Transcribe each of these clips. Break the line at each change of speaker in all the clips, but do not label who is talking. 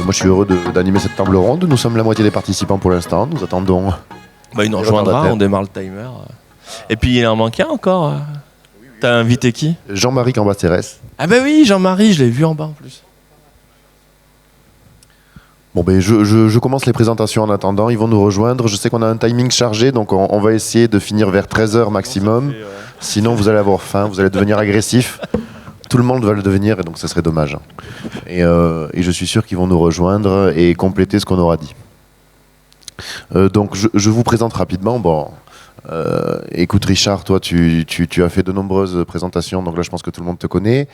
moi je suis heureux d'animer cette table ronde. Nous sommes la moitié des participants pour l'instant. Nous attendons.
Il nous rejoindra, on démarre le timer. Et puis il en manque un encore. T'as invité qui?
Jean-Marie Cambacérès.
Ah bah oui, Jean-Marie, je l'ai vu en bas en plus.
Bon je commence les présentations en attendant, ils vont nous rejoindre. Je sais qu'on a un timing chargé, donc on va essayer de finir vers 13h maximum. Sinon vous allez avoir faim, vous allez devenir agressif. Tout le monde va le devenir et donc ça serait dommage. Et je suis sûr qu'ils vont nous rejoindre et compléter ce qu'on aura dit. Donc je vous présente rapidement. Écoute Richard, toi tu as fait de nombreuses présentations, donc là je pense que tout le monde te connaît.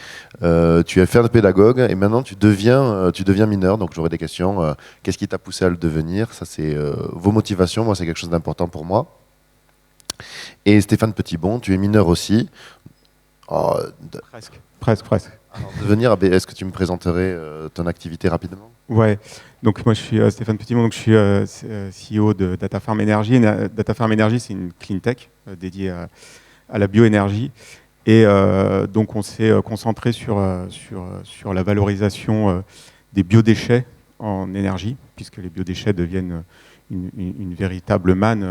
Tu as fait un pédagogue et maintenant tu deviens mineur, donc j'aurais des questions. Qu'est-ce qui t'a poussé à le devenir? Ça c'est vos motivations, moi c'est quelque chose d'important pour moi. Et Stéphane Petitbon, tu es mineur aussi.
Presque.
Alors, devenir, est-ce que tu me présenterais ton activité rapidement?
Ouais, donc moi je suis Stéphane Petitbon, donc je suis CEO de Data Farm Energy. Data Farm Energy, c'est une clean tech dédiée à la bioénergie. Et donc on s'est concentré sur la valorisation des biodéchets en énergie, puisque les biodéchets deviennent une véritable manne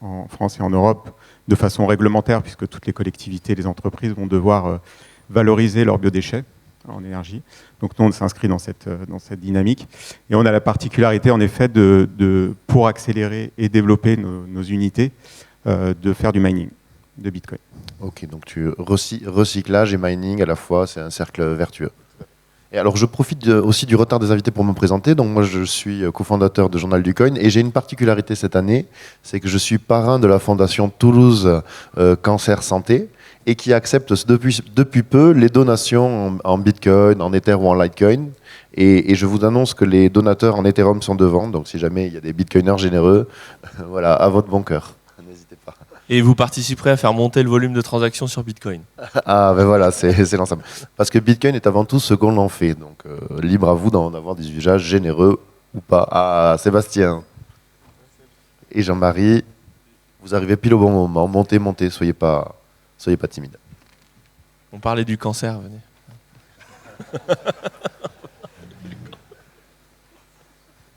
en France et en Europe de façon réglementaire, puisque toutes les collectivités et les entreprises vont devoir valoriser leurs biodéchets en énergie. Donc nous, on s'inscrit dans cette dynamique. Et on a la particularité, en effet, pour accélérer et développer nos unités, de faire du mining de Bitcoin.
Ok, donc recyclage et mining à la fois, c'est un cercle vertueux. Et alors, je profite aussi du retard des invités pour me présenter. Donc moi, je suis cofondateur de Journal du Coin et j'ai une particularité cette année, c'est que je suis parrain de la fondation Toulouse Cancer Santé, et qui accepte depuis peu les donations en Bitcoin, en Ether ou en Litecoin. Et je vous annonce que les donateurs en Ethereum sont devant, donc si jamais il y a des Bitcoiners généreux, voilà, à votre bon cœur. N'hésitez pas.
Et vous participerez à faire monter le volume de transactions sur Bitcoin.
Ah ben voilà, c'est l'ensemble. Parce que Bitcoin est avant tout ce qu'on en fait, donc libre à vous d'en avoir des usages généreux ou pas. Ah, Sébastien et Jean-Marie, vous arrivez pile au bon moment, montez, soyez pas timide.
On parlait du cancer, venez.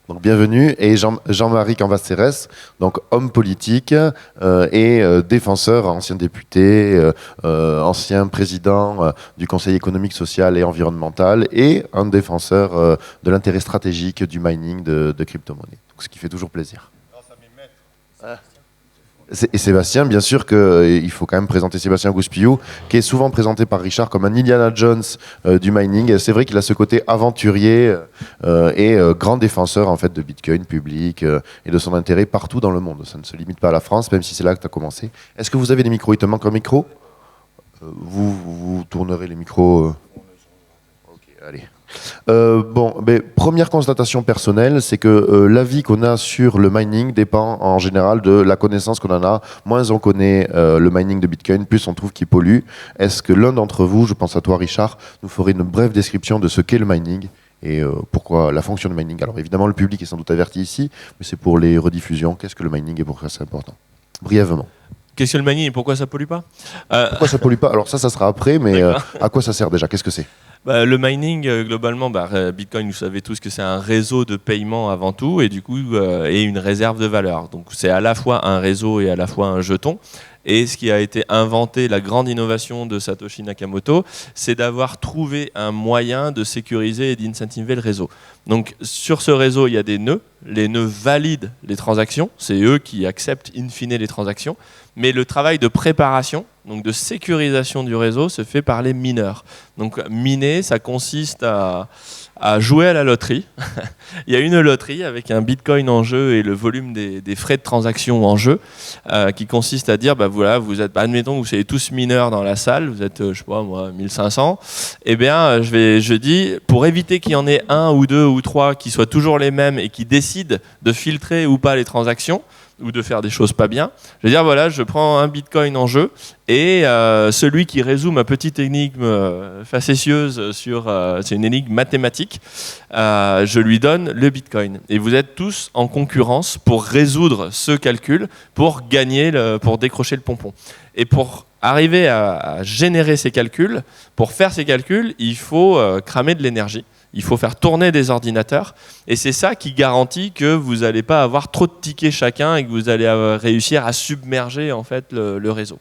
Donc bienvenue, et Jean-Marie Cambacérès, donc homme politique et défenseur, ancien député, ancien président du Conseil économique, social et environnemental, et un défenseur de l'intérêt stratégique du mining de crypto-monnaies. Donc, ce qui fait toujours plaisir. Et Sébastien, bien sûr qu'il faut quand même présenter Sébastien Gouspillou, qui est souvent présenté par Richard comme un Indiana Jones du mining. C'est vrai qu'il a ce côté aventurier et grand défenseur en fait, de Bitcoin public et de son intérêt partout dans le monde. Ça ne se limite pas à la France, même si c'est là que tu as commencé. Est-ce que vous avez des micros? Il te manque un micro? Vous tournerez les micros. Ok, allez. Première constatation personnelle, c'est que l'avis qu'on a sur le mining dépend en général de la connaissance qu'on en a. Moins on connaît le mining de Bitcoin, plus on trouve qu'il pollue. Est-ce que l'un d'entre vous, je pense à toi Richard, nous ferait une brève description de ce qu'est le mining et pourquoi la fonction du mining? Alors évidemment le public est sans doute averti ici, mais c'est pour les rediffusions. Qu'est-ce que le mining et pourquoi c'est important? Brièvement.
Qu'est-ce que le mining et pourquoi ça pollue pas?
Pourquoi ça pollue pas? Alors ça sera après, mais à quoi ça sert déjà? Qu'est-ce que c'est?
Le mining, globalement, Bitcoin, vous savez tous que c'est un réseau de paiement avant tout, et du coup, et une réserve de valeur. Donc c'est à la fois un réseau et à la fois un jeton. Et ce qui a été inventé, la grande innovation de Satoshi Nakamoto, c'est d'avoir trouvé un moyen de sécuriser et d'incentiver le réseau. Donc sur ce réseau, il y a des nœuds. Les nœuds valident les transactions. C'est eux qui acceptent in fine les transactions. Mais le travail de préparation, donc de sécurisation du réseau, se fait par les mineurs. Donc miner, ça consiste à jouer à la loterie. Il y a une loterie avec un bitcoin en jeu et le volume des frais de transaction en jeu, qui consiste à dire, voilà, vous êtes, admettons que vous soyez tous mineurs dans la salle, vous êtes, je sais pas moi, 1500, eh bien, je dis, pour éviter qu'il y en ait un ou deux ou trois qui soient toujours les mêmes et qui décident de filtrer ou pas les transactions, ou de faire des choses pas bien, je vais dire voilà, je prends un bitcoin en jeu et celui qui résout ma petite énigme facétieuse c'est une énigme mathématique, je lui donne le bitcoin. Et vous êtes tous en concurrence pour résoudre ce calcul, pour gagner, pour décrocher le pompon. Et pour arriver à générer ces calculs, pour faire ces calculs, il faut cramer de l'énergie. il faut faire tourner des ordinateurs. Et c'est ça qui garantit que vous n'allez pas avoir trop de tickets chacun et que vous allez réussir à submerger en fait, le réseau.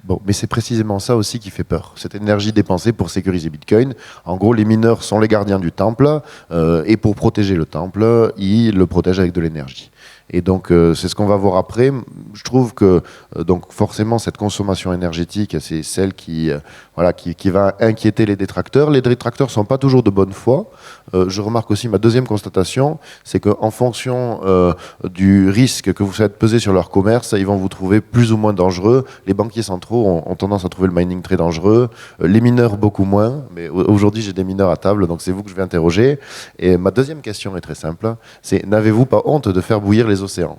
Bon, mais c'est précisément ça aussi qui fait peur. Cette énergie dépensée pour sécuriser Bitcoin. En gros, les mineurs sont les gardiens du temple et pour protéger le temple, ils le protègent avec de l'énergie. Et donc, c'est ce qu'on va voir après. Je trouve que donc forcément, cette consommation énergétique, c'est celle qui va inquiéter les détracteurs. Les détracteurs ne sont pas toujours de bonne foi. Je remarque aussi, ma deuxième constatation, c'est qu'en fonction du risque que vous faites peser sur leur commerce, ils vont vous trouver plus ou moins dangereux. Les banquiers centraux ont tendance à trouver le mining très dangereux. Les mineurs, beaucoup moins. Mais aujourd'hui, j'ai des mineurs à table, donc c'est vous que je vais interroger. Et ma deuxième question est très simple. C'est, n'avez-vous pas honte de faire bouillir les océans?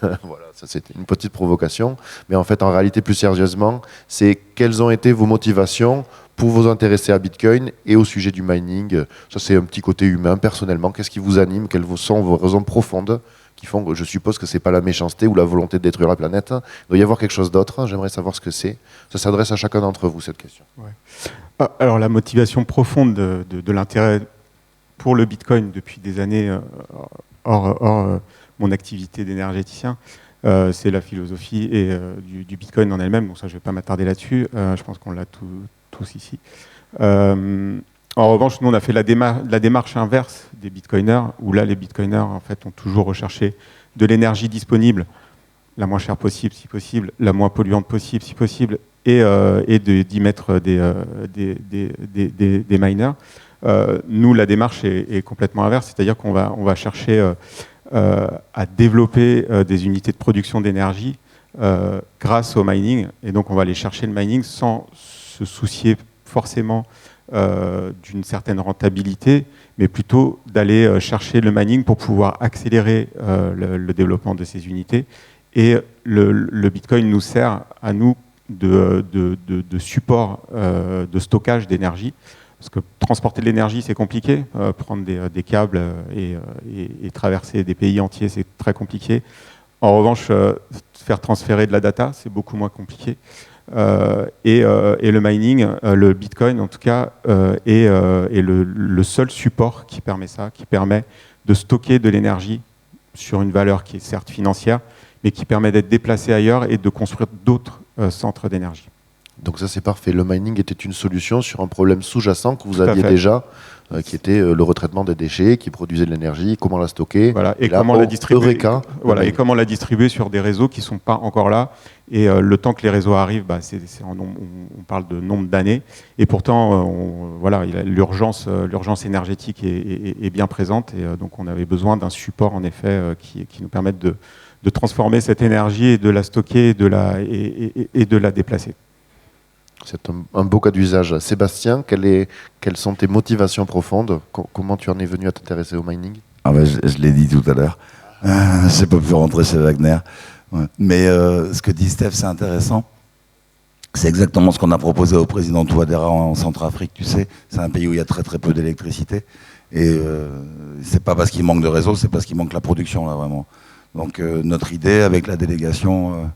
Voilà, ça c'était une petite provocation. Mais en fait, en réalité, plus sérieusement, c'est quelles ont été vos motivations pour vous intéresser à Bitcoin et au sujet du mining? Ça, c'est un petit côté humain. Personnellement, qu'est-ce qui vous anime? Quelles sont vos raisons profondes qui font que je suppose que c'est pas la méchanceté ou la volonté de détruire la planète? Il doit y avoir quelque chose d'autre. J'aimerais savoir ce que c'est. Ça s'adresse à chacun d'entre vous, cette question.
Ouais. Alors, la motivation profonde de l'intérêt pour le Bitcoin depuis des années, hors mon activité d'énergéticien, c'est la philosophie du Bitcoin en elle-même. Donc ça, je ne vais pas m'attarder là-dessus. Je pense qu'on l'a tous ici. En revanche, nous, on a fait la démarche inverse des Bitcoiners, où là, les Bitcoiners, en fait, ont toujours recherché de l'énergie disponible, la moins chère possible, si possible, la moins polluante possible, si possible, et d'y mettre des miners. Nous, la démarche est complètement inverse, c'est-à-dire qu'on va chercher à développer des unités de production d'énergie grâce au mining. Et donc, on va aller chercher le mining sans se soucier forcément d'une certaine rentabilité, mais plutôt d'aller chercher le mining pour pouvoir accélérer le développement de ces unités. Et le Bitcoin nous sert à nous de support de stockage d'énergie. Parce que transporter de l'énergie, c'est compliqué. Prendre des câbles et traverser des pays entiers, c'est très compliqué. En revanche, faire transférer de la data, c'est beaucoup moins compliqué. Et le mining, le Bitcoin en tout cas, est le seul support qui permet ça, qui permet de stocker de l'énergie sur une valeur qui est certes financière, mais qui permet d'être déplacé ailleurs et de construire d'autres centres d'énergie.
Donc ça c'est parfait. Le mining était une solution sur un problème sous-jacent que vous aviez déjà, qui était le retraitement des déchets, qui produisait de l'énergie, comment la stocker.
Voilà, et là, comment la distribuer. Eureka, voilà, et comment la distribuer sur des réseaux qui ne sont pas encore là. Et le temps que les réseaux arrivent, on parle de nombre d'années. Et pourtant, l'urgence énergétique est bien présente. Et donc on avait besoin d'un support en effet qui nous permette de transformer cette énergie et de la stocker et de la déplacer.
C'est un beau cas d'usage. Sébastien, quelles sont tes motivations profondes? Comment tu en es venu à t'intéresser au mining?
Je l'ai dit tout à l'heure. Je n'ai pas pu rentrer chez Wagner. Ouais. Mais ce que dit Steph, c'est intéressant. C'est exactement ce qu'on a proposé au président Touadéra en Centrafrique, tu sais. C'est un pays où il y a très très peu d'électricité. Et c'est pas parce qu'il manque de réseau, c'est parce qu'il manque la production, là, vraiment. Donc notre idée avec la délégation,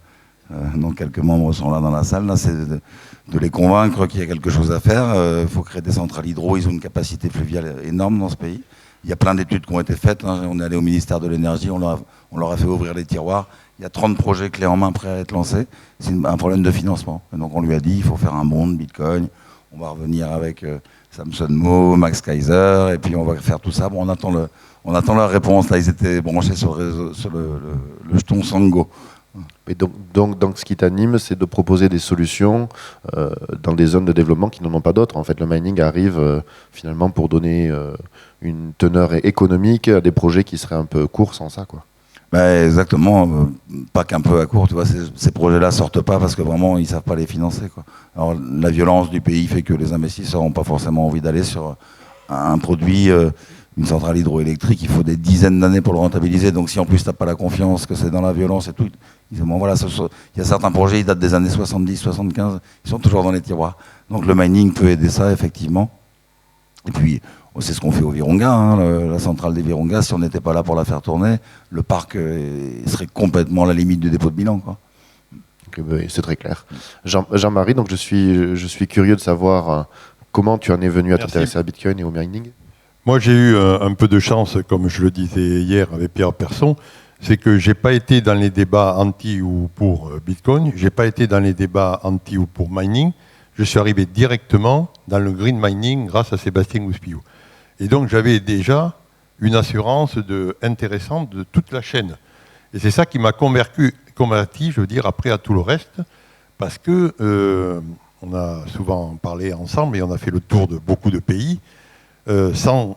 dont quelques membres sont là dans la salle, là, c'est de les convaincre qu'il y a quelque chose à faire. Il faut créer des centrales hydro, ils ont une capacité fluviale énorme dans ce pays. Il y a plein d'études qui ont été faites. Hein. On est allé au ministère de l'Énergie, on leur a fait ouvrir les tiroirs. Il y a 30 projets clés en main prêts à être lancés. C'est un problème de financement. Et donc on lui a dit, il faut faire un bond de Bitcoin. On va revenir avec Samson Mow, Max Kaiser, et puis on va faire tout ça. Bon, on attend la réponse. Là, ils étaient branchés sur le jeton Sango.
Et donc, ce qui t'anime, c'est de proposer des solutions dans des zones de développement qui n'en ont pas d'autres. En fait, le mining arrive finalement pour donner une teneur économique à des projets qui seraient un peu courts sans ça, quoi.
Exactement, pas qu'un peu à court, tu vois, ces projets-là sortent pas parce que vraiment ils savent pas les financer, quoi. Alors la violence du pays fait que les investisseurs n'ont pas forcément envie d'aller sur un produit, une centrale hydroélectrique, il faut des dizaines d'années pour le rentabiliser, donc si en plus t'as pas la confiance que c'est dans la violence et tout, ils disent, bon, voilà, il y a certains projets, ils datent des années 70, 75, ils sont toujours dans les tiroirs. Donc le mining peut aider ça, effectivement. Et puis, c'est ce qu'on fait au Virunga, hein, la centrale des Virunga, si on n'était pas là pour la faire tourner, le parc serait complètement à la limite du dépôt de bilan, quoi.
Okay, c'est très clair. Jean-Marie, donc je suis curieux de savoir comment tu en es venu à t'intéresser à Bitcoin et au mining.
Moi, j'ai eu un peu de chance, comme je le disais hier avec Pierre Persson, c'est que je n'ai pas été dans les débats anti ou pour Bitcoin, je n'ai pas été dans les débats anti ou pour mining, je suis arrivé directement dans le green mining grâce à Sébastien Gouspillou. Et donc, j'avais déjà une assurance intéressante de toute la chaîne. Et c'est ça qui m'a converti, je veux dire, après à tout le reste, parce que on a souvent parlé ensemble et on a fait le tour de beaucoup de pays, sans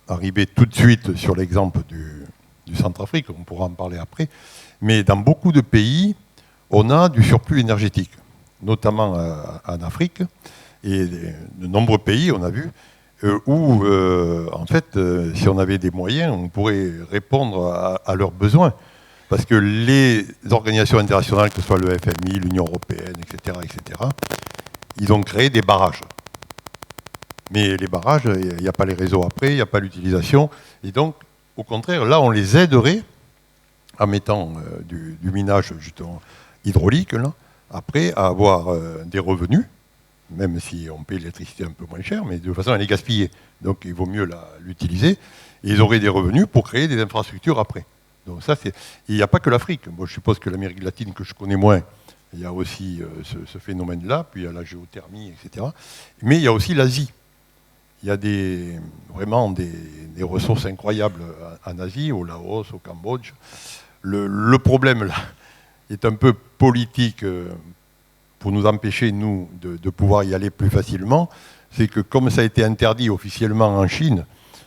arriver tout de suite sur l'exemple du Centrafrique, on pourra en parler après, mais dans beaucoup de pays, on a du surplus énergétique, notamment en Afrique, et de nombreux pays, on a vu, où, en fait, si on avait des moyens, on pourrait répondre à leurs besoins. Parce que les organisations internationales, que ce soit le FMI, l'Union européenne, etc., ils ont créé des barrages. Mais les barrages, il n'y a pas les réseaux après, il n'y a pas l'utilisation. Et donc, au contraire, là, on les aiderait en mettant du minage justement hydraulique, là, après, à avoir des revenus, même si on paye l'électricité un peu moins cher, mais de toute façon, elle est gaspillée. Donc, il vaut mieux l'utiliser. Et ils auraient des revenus pour créer des infrastructures après. Donc ça, il n'y a pas que l'Afrique. Moi, je suppose que l'Amérique latine, que je connais moins, il y a aussi ce phénomène-là, puis il y a la géothermie, etc. Mais il y a aussi l'Asie. Il y a vraiment des ressources incroyables en Asie, au Laos, au Cambodge. Le problème, là, est un peu politique pour nous empêcher, nous, de pouvoir y aller plus facilement. C'est que comme ça a été interdit officiellement en Chine,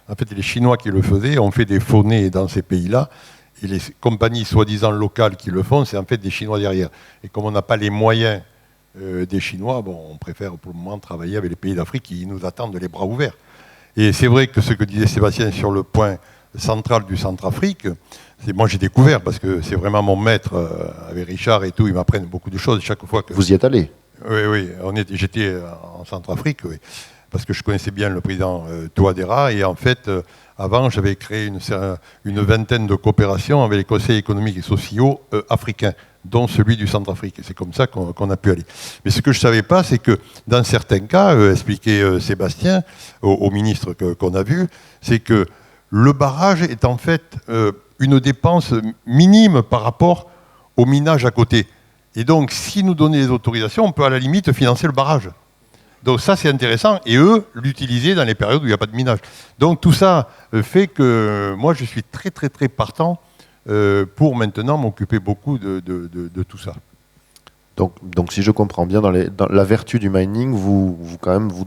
en fait, les Chinois qui le faisaient ont fait des faux nez dans ces pays-là. Et les compagnies soi-disant locales qui le font, c'est en fait des Chinois derrière. Et comme on n'a pas les moyens des Chinois, bon, on préfère pour le moment travailler avec les pays d'Afrique qui nous attendent les bras ouverts. Et c'est vrai que ce que disait Sébastien sur le point central du Centrafrique, moi j'ai découvert, parce que c'est vraiment mon maître, avec Richard et tout, ils m'apprennent beaucoup de choses chaque fois que...
Vous y êtes allé?
Oui, j'étais en Centrafrique, oui, parce que je connaissais bien le président Touadéra, et en fait... Avant, j'avais créé une vingtaine de coopérations avec les conseils économiques et sociaux africains, dont celui du Centrafrique. C'est comme ça qu'on a pu aller. Mais ce que je ne savais pas, c'est que dans certains cas, expliquait Sébastien, au ministre qu'on a vu, c'est que le barrage est en fait une dépense minime par rapport au minage à côté. Et donc, si nous donnait les autorisations, on peut à la limite financer le barrage. Donc ça, c'est intéressant. Et eux, l'utiliser dans les périodes où il n'y a pas de minage. Donc tout ça fait que moi, je suis très, très, très partant pour maintenant m'occuper beaucoup de tout ça.
Donc si je comprends bien, dans la vertu du mining vous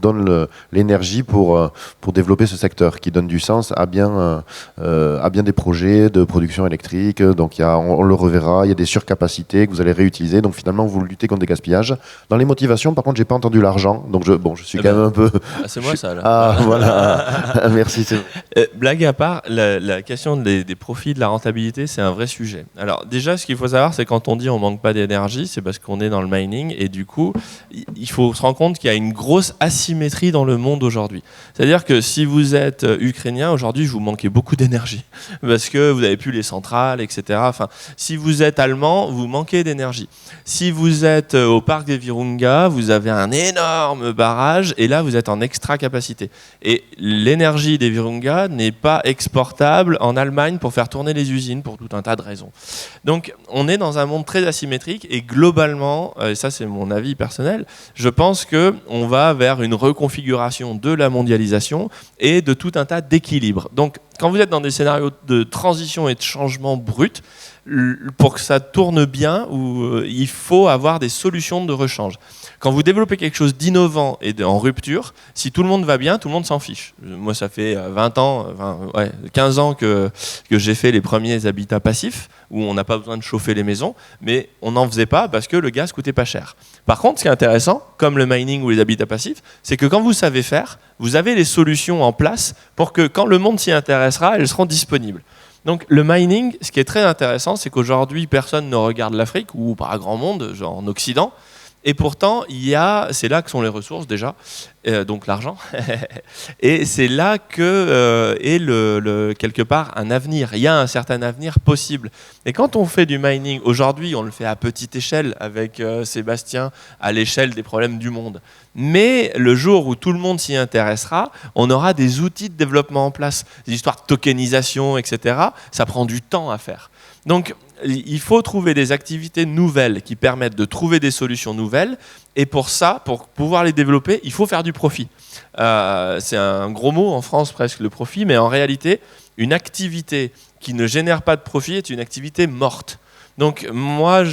donne l'énergie pour développer ce secteur qui donne du sens à bien des projets de production électrique. Donc on le reverra, il y a des surcapacités que vous allez réutiliser. Donc finalement, vous luttez contre des gaspillages. Dans les motivations, par contre, j'ai pas entendu l'argent. Donc je suis quand même un peu...
c'est moi ça là.
Ah voilà, merci.
Blague à part, la question des profits, de la rentabilité, c'est un vrai sujet. Alors déjà, ce qu'il faut savoir, c'est quand on dit on manque pas d'énergie, c'est parce qu'on est dans le mining et du coup il faut se rendre compte qu'il y a une grosse asymétrie dans le monde aujourd'hui. C'est-à-dire que si vous êtes ukrainien aujourd'hui, vous manquez beaucoup d'énergie parce que vous n'avez plus les centrales, etc. Enfin, si vous êtes allemand, vous manquez d'énergie. Si vous êtes au parc des Virunga, vous avez un énorme barrage et là vous êtes en extra capacité. Et l'énergie des Virunga n'est pas exportable en Allemagne pour faire tourner les usines pour tout un tas de raisons. Donc on est dans un monde très asymétrique et globalement, et ça c'est mon avis personnel, je pense qu'on va vers une reconfiguration de la mondialisation et de tout un tas d'équilibres. Donc quand vous êtes dans des scénarios de transition et de changement brut, pour que ça tourne bien, il faut avoir des solutions de rechange. Quand vous développez quelque chose d'innovant et en rupture, si tout le monde va bien, tout le monde s'en fiche. Moi, ça fait 15 ans que j'ai fait les premiers habitats passifs, où on n'a pas besoin de chauffer les maisons, mais on n'en faisait pas parce que le gaz coûtait pas cher. Par contre, ce qui est intéressant, comme le mining ou les habitats passifs, c'est que quand vous savez faire, vous avez les solutions en place pour que quand le monde s'y intéressera, elles seront disponibles. Donc le mining, ce qui est très intéressant, c'est qu'aujourd'hui, personne ne regarde l'Afrique, ou pas grand monde, genre en Occident, Et pourtant, c'est là que sont les ressources déjà, donc l'argent, et c'est là que est quelque part un avenir. Il y a un certain avenir possible. Et quand on fait du mining, aujourd'hui, on le fait à petite échelle avec Sébastien, à l'échelle des problèmes du monde. Mais le jour où tout le monde s'y intéressera, on aura des outils de développement en place. Des histoires de tokenisation, etc. Ça prend du temps à faire. Donc, il faut trouver des activités nouvelles qui permettent de trouver des solutions nouvelles. Et pour ça, pour pouvoir les développer, il faut faire du profit. C'est un gros mot en France presque, le profit. Mais en réalité, une activité qui ne génère pas de profit est une activité morte. Donc moi,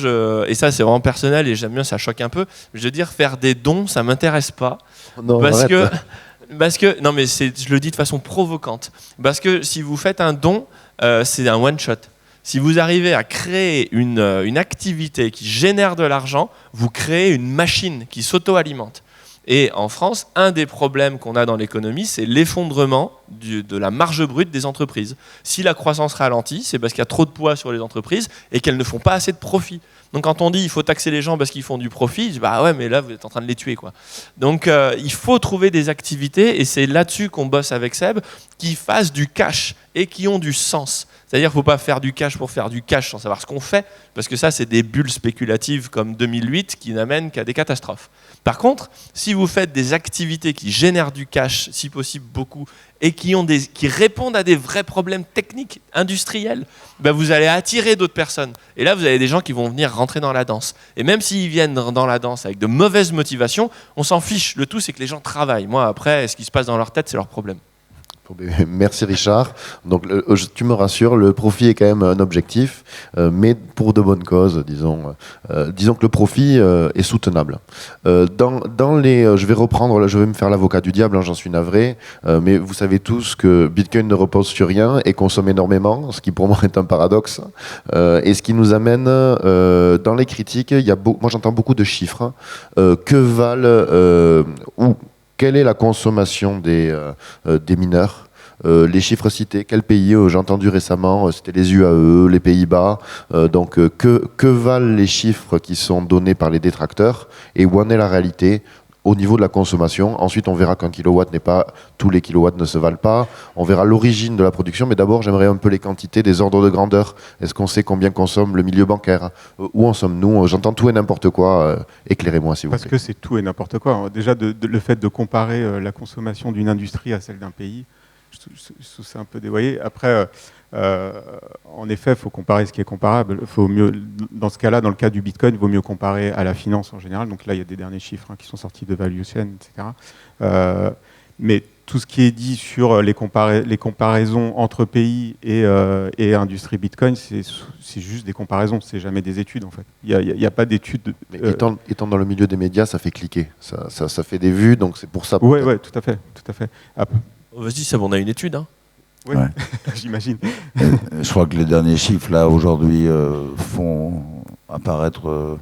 et ça c'est vraiment personnel et j'aime bien, ça choque un peu, je veux dire, faire des dons, ça ne m'intéresse pas.
Non,
parce
arrête.
que, non mais je le dis de façon provocante. Parce que si vous faites un don, c'est un one-shot. Si vous arrivez à créer une activité qui génère de l'argent, vous créez une machine qui s'auto-alimente. Et en France, un des problèmes qu'on a dans l'économie, c'est l'effondrement de la marge brute des entreprises. Si la croissance ralentit, c'est parce qu'il y a trop de poids sur les entreprises et qu'elles ne font pas assez de profit. Donc quand on dit il faut taxer les gens parce qu'ils font du profit, je dis bah ouais, mais là vous êtes en train de les tuer, quoi. Donc il faut trouver des activités, et c'est là-dessus qu'on bosse avec Seb, qui fassent du cash et qui ont du sens. C'est-à-dire qu'il ne faut pas faire du cash pour faire du cash sans savoir ce qu'on fait, parce que ça, c'est des bulles spéculatives comme 2008 qui n'amènent qu'à des catastrophes. Par contre, si vous faites des activités qui génèrent du cash, si possible beaucoup, et qui répondent à des vrais problèmes techniques, industriels, ben vous allez attirer d'autres personnes. Et là, vous avez des gens qui vont venir rentrer dans la danse. Et même s'ils viennent dans la danse avec de mauvaises motivations, on s'en fiche. Le tout, c'est que les gens travaillent. Moi, après, ce qui se passe dans leur tête, c'est leur problème.
Merci Richard. Donc tu me rassures, le profit est quand même un objectif, mais pour de bonnes causes, disons. Disons que le profit est soutenable. Je vais reprendre, je vais me faire l'avocat du diable, hein, j'en suis navré, mais vous savez tous que Bitcoin ne repose sur rien et consomme énormément, ce qui pour moi est un paradoxe. Et ce qui nous amène dans les critiques, moi j'entends beaucoup de chiffres. Que valent quelle est la consommation des mineurs? Les chiffres cités, quel pays? J'ai entendu récemment, c'était les UAE, les Pays-Bas. Donc, que valent les chiffres qui sont donnés par les détracteurs et où en est la réalité au niveau de la consommation? Ensuite, on verra qu'un kilowatt tous les kilowatts ne se valent pas. On verra l'origine de la production, mais d'abord, j'aimerais un peu les quantités, des ordres de grandeur. Est-ce qu'on sait combien consomme le milieu bancaire? Où en sommes-nous? J'entends tout et n'importe quoi. Éclairez-moi, s'il vous plaît.
Parce que c'est tout et n'importe quoi. Déjà, le fait de comparer la consommation d'une industrie à celle d'un pays, je trouve ça un peu dévoyé. Après, en effet, il faut comparer ce qui est comparable. Faut mieux, dans ce cas-là, dans le cas du Bitcoin, il vaut mieux comparer à la finance en général. Donc là, il y a des derniers chiffres qui sont sortis de Valuation, etc. Mais tout ce qui est dit sur les comparaisons entre pays et industrie Bitcoin, c'est juste des comparaisons. C'est jamais des études, en fait. Il n'y a pas d'études.
Étant dans le milieu des médias, ça fait cliquer. Ça fait des vues, donc c'est pour ça.
Oui, tout à fait.
Vas-y, ça, on a une étude, hein.
Oui, ouais. J'imagine.
Je crois que les derniers chiffres, là, aujourd'hui, font apparaître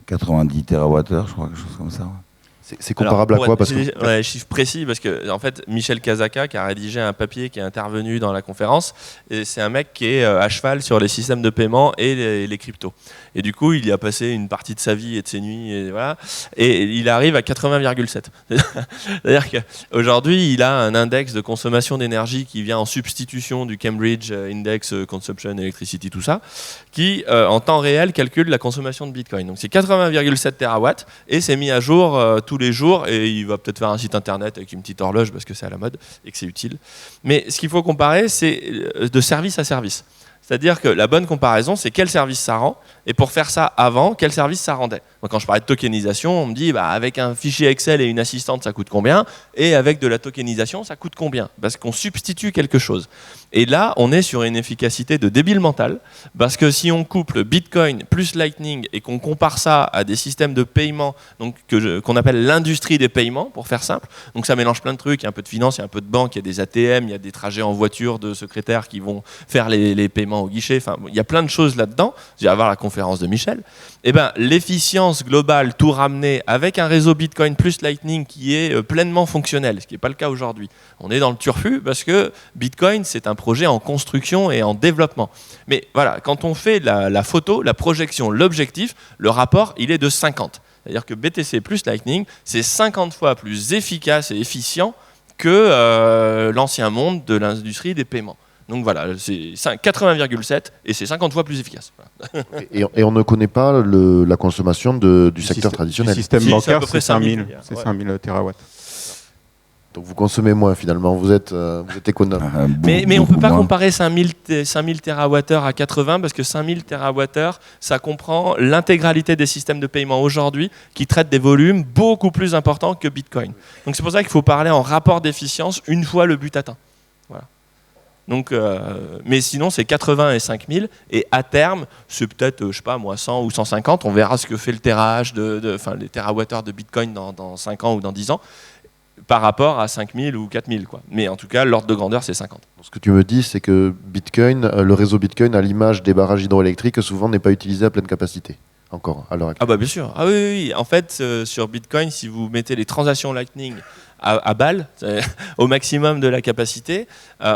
90 TWh, je crois, quelque chose comme ça.
C'est comparable à quoi? Parce que...
Ouais, chiffre précis, parce que en fait, Michel Kazaka, qui a rédigé un papier qui est intervenu dans la conférence, et c'est un mec qui est à cheval sur les systèmes de paiement et les cryptos. Et du coup, il y a passé une partie de sa vie et de ses nuits, et voilà. Et il arrive à 80,7. C'est-à-dire qu'aujourd'hui, il a un index de consommation d'énergie qui vient en substitution du Cambridge Index Consumption Electricity, tout ça, qui en temps réel calcule la consommation de Bitcoin. Donc c'est 80,7 terawatts, et c'est mis à jour tous les jours, et il va peut-être faire un site internet avec une petite horloge parce que c'est à la mode et que c'est utile. Mais ce qu'il faut comparer, c'est de service à service. C'est-à-dire que la bonne comparaison, c'est quel service ça rend, et pour faire ça avant, quel service ça rendait. Donc quand je parlais de tokenisation, on me dit avec un fichier Excel et une assistante, ça coûte combien, et avec de la tokenisation, ça coûte combien, parce qu'on substitue quelque chose. Et là, on est sur une efficacité de débile mental, parce que si on couple Bitcoin plus Lightning et qu'on compare ça à des systèmes de paiement donc qu'on appelle l'industrie des paiements, pour faire simple, donc ça mélange plein de trucs, il y a un peu de finance, il y a un peu de banque, il y a des ATM, il y a des trajets en voiture de secrétaires qui vont faire les paiements au guichet, enfin, il y a plein de choses là-dedans, je vais avoir la conférence de Michel, et l'efficience globale, tout ramené avec un réseau Bitcoin plus Lightning qui est pleinement fonctionnel, ce qui n'est pas le cas aujourd'hui. On est dans le turfu parce que Bitcoin, c'est un projet en construction et en développement. Mais voilà, quand on fait la photo, la projection, l'objectif, le rapport, il est de 50. C'est-à-dire que BTC plus Lightning, c'est 50 fois plus efficace et efficient que l'ancien monde de l'industrie des paiements. Donc voilà, c'est 80,7 et c'est 50 fois plus efficace. Voilà.
Et on ne connaît pas la consommation du secteur traditionnel.
Du système
Si, c'est à
bancaire,
peu près
c'est 5000
ouais.
5000 terawatts.
Donc vous consommez moins finalement, vous êtes économe.
Mais on ne peut pas
moins.
comparer 5000 TWh à 80 parce que 5000 TWh, ça comprend l'intégralité des systèmes de paiement aujourd'hui qui traitent des volumes beaucoup plus importants que Bitcoin. Donc c'est pour ça qu'il faut parler en rapport d'efficience une fois le but atteint. Voilà. Donc, mais sinon c'est 80 et 5000 et à terme c'est peut-être je sais pas moi 100 ou 150, on verra ce que fait le terrage les terawattheures de Bitcoin dans 5 ans ou dans 10 ans par rapport à 5000 ou 4000 quoi. Mais en tout cas l'ordre de grandeur c'est 50.
Ce que tu me dis, c'est que Bitcoin, le réseau Bitcoin, à l'image des barrages hydroélectriques, souvent n'est pas utilisé à pleine capacité. Encore, à l'heure actuelle.
Ah bah bien sûr. Ah oui. En fait, sur Bitcoin, si vous mettez les transactions Lightning à balle, au maximum de la capacité,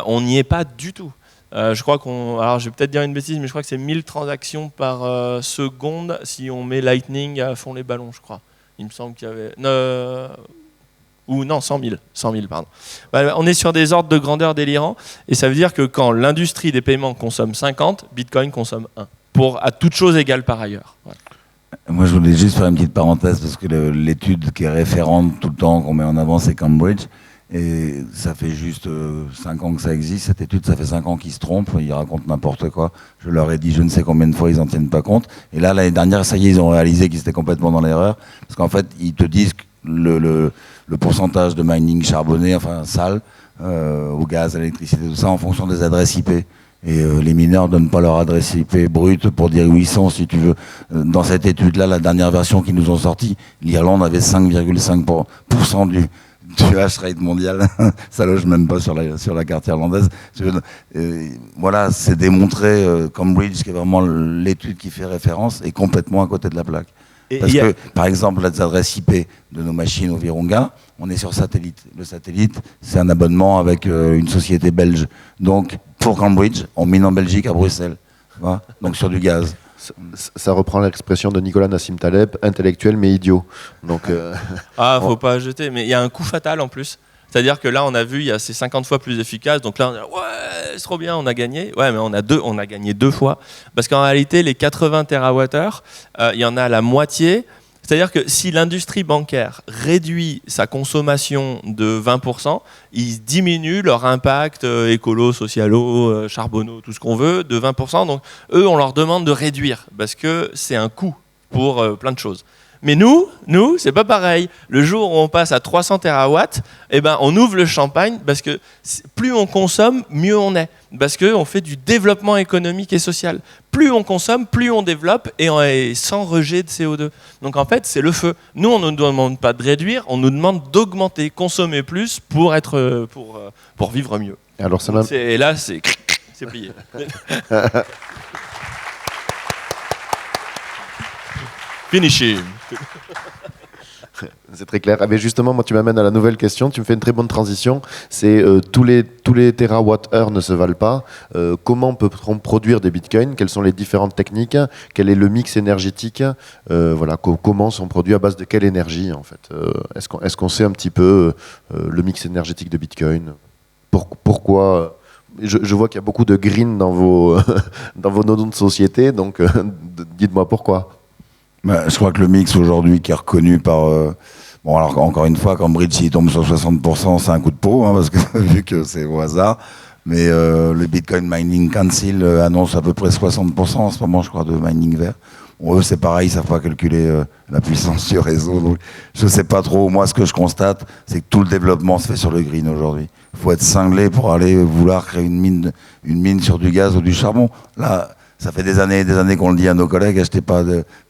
on n'y est pas du tout. Je crois alors je vais peut-être dire une bêtise, mais je crois que c'est 1000 transactions par seconde si on met Lightning à fond les ballons, je crois. Il me semble qu'il y avait... ou non, 100 000, pardon. On est sur des ordres de grandeur délirants, et ça veut dire que quand l'industrie des paiements consomme 50, Bitcoin consomme 1, à toute chose égale par ailleurs. Voilà.
Moi, je voulais juste faire une petite parenthèse, parce que l'étude qui est référente tout le temps, qu'on met en avant, c'est Cambridge. Et ça fait juste 5 ans que ça existe. Cette étude, ça fait 5 ans qu'ils se trompent. Ils racontent n'importe quoi. Je leur ai dit je ne sais combien de fois, ils n'en tiennent pas compte. Et là, l'année dernière, ça y est, ils ont réalisé qu'ils étaient complètement dans l'erreur. Parce qu'en fait, ils te disent que le pourcentage de mining charbonné, enfin sale, au gaz, à l'électricité, tout ça, en fonction des adresses IP. Et les mineurs ne donnent pas leur adresse IP brute pour dire où ils sont, si tu veux. Dans cette étude-là, la dernière version qu'ils nous ont sortie, l'Irlande avait 5,5% du hash rate mondial. Ça loge même pas sur la carte irlandaise. Voilà, c'est démontré. Cambridge, qui est vraiment l'étude qui fait référence, est complètement à côté de la plaque. Parce que, par exemple, les adresses IP de nos machines au Virunga, on est sur satellite. Le satellite, c'est un abonnement avec une société belge. Donc, pour Cambridge, on mine en Belgique, à Bruxelles. Voilà. Donc, sur du gaz.
Ça reprend l'expression de Nicolas Nassim Taleb, intellectuel mais idiot. Donc,
faut pas jeter, mais il y a un coup fatal en plus. C'est-à-dire que là, on a vu, c'est 50 fois plus efficace. Donc là, on a dit, ouais, c'est trop bien, on a gagné. Ouais, mais on a gagné 2 fois. Parce qu'en réalité, les 80 TWh, il y en a la moitié. C'est-à-dire que si l'industrie bancaire réduit sa consommation de 20%, ils diminuent leur impact écolo, socialo, charbonneau, tout ce qu'on veut, de 20%. Donc eux, on leur demande de réduire parce que c'est un coût pour plein de choses. Mais nous, c'est pas pareil. Le jour où on passe à 300 terawatts, on ouvre le champagne parce que plus on consomme, mieux on est. Parce qu'on fait du développement économique et social. Plus on consomme, plus on développe et sans rejet de CO2. Donc en fait, c'est le feu. Nous, on ne nous demande pas de réduire, on nous demande d'augmenter, consommer plus pour vivre mieux.
alors ça
Et là, c'est plié. Finishing.
C'est très clair. Mais justement, moi, tu m'amènes à la nouvelle question. Tu me fais une très bonne transition. C'est tous les terawattheures ne se valent pas. Comment peut-on produire des bitcoins? Quelles sont les différentes techniques? Quel est le mix énergétique? Voilà, comment sont produits à base de quelle énergie en fait? Est-ce qu'on sait un petit peu le mix énergétique de bitcoin? Pourquoi? Je vois qu'il y a beaucoup de green dans vos noms de société. Donc, dites-moi pourquoi.
Je crois que le mix aujourd'hui qui est reconnu par... bon, alors encore une fois, Cambridge, s'il tombe sur 60%, c'est un coup de peau, parce que vu que c'est au hasard. Mais le Bitcoin Mining Council annonce à peu près 60% en ce moment, je crois, de mining vert. Bon, eux, c'est pareil, ils ne savent pas calculer la puissance du réseau. Donc, je ne sais pas trop. Moi, ce que je constate, c'est que tout le développement se fait sur le green aujourd'hui. Il faut être cinglé pour aller vouloir créer une mine sur du gaz ou du charbon. Là... Ça fait des années et des années qu'on le dit à nos collègues,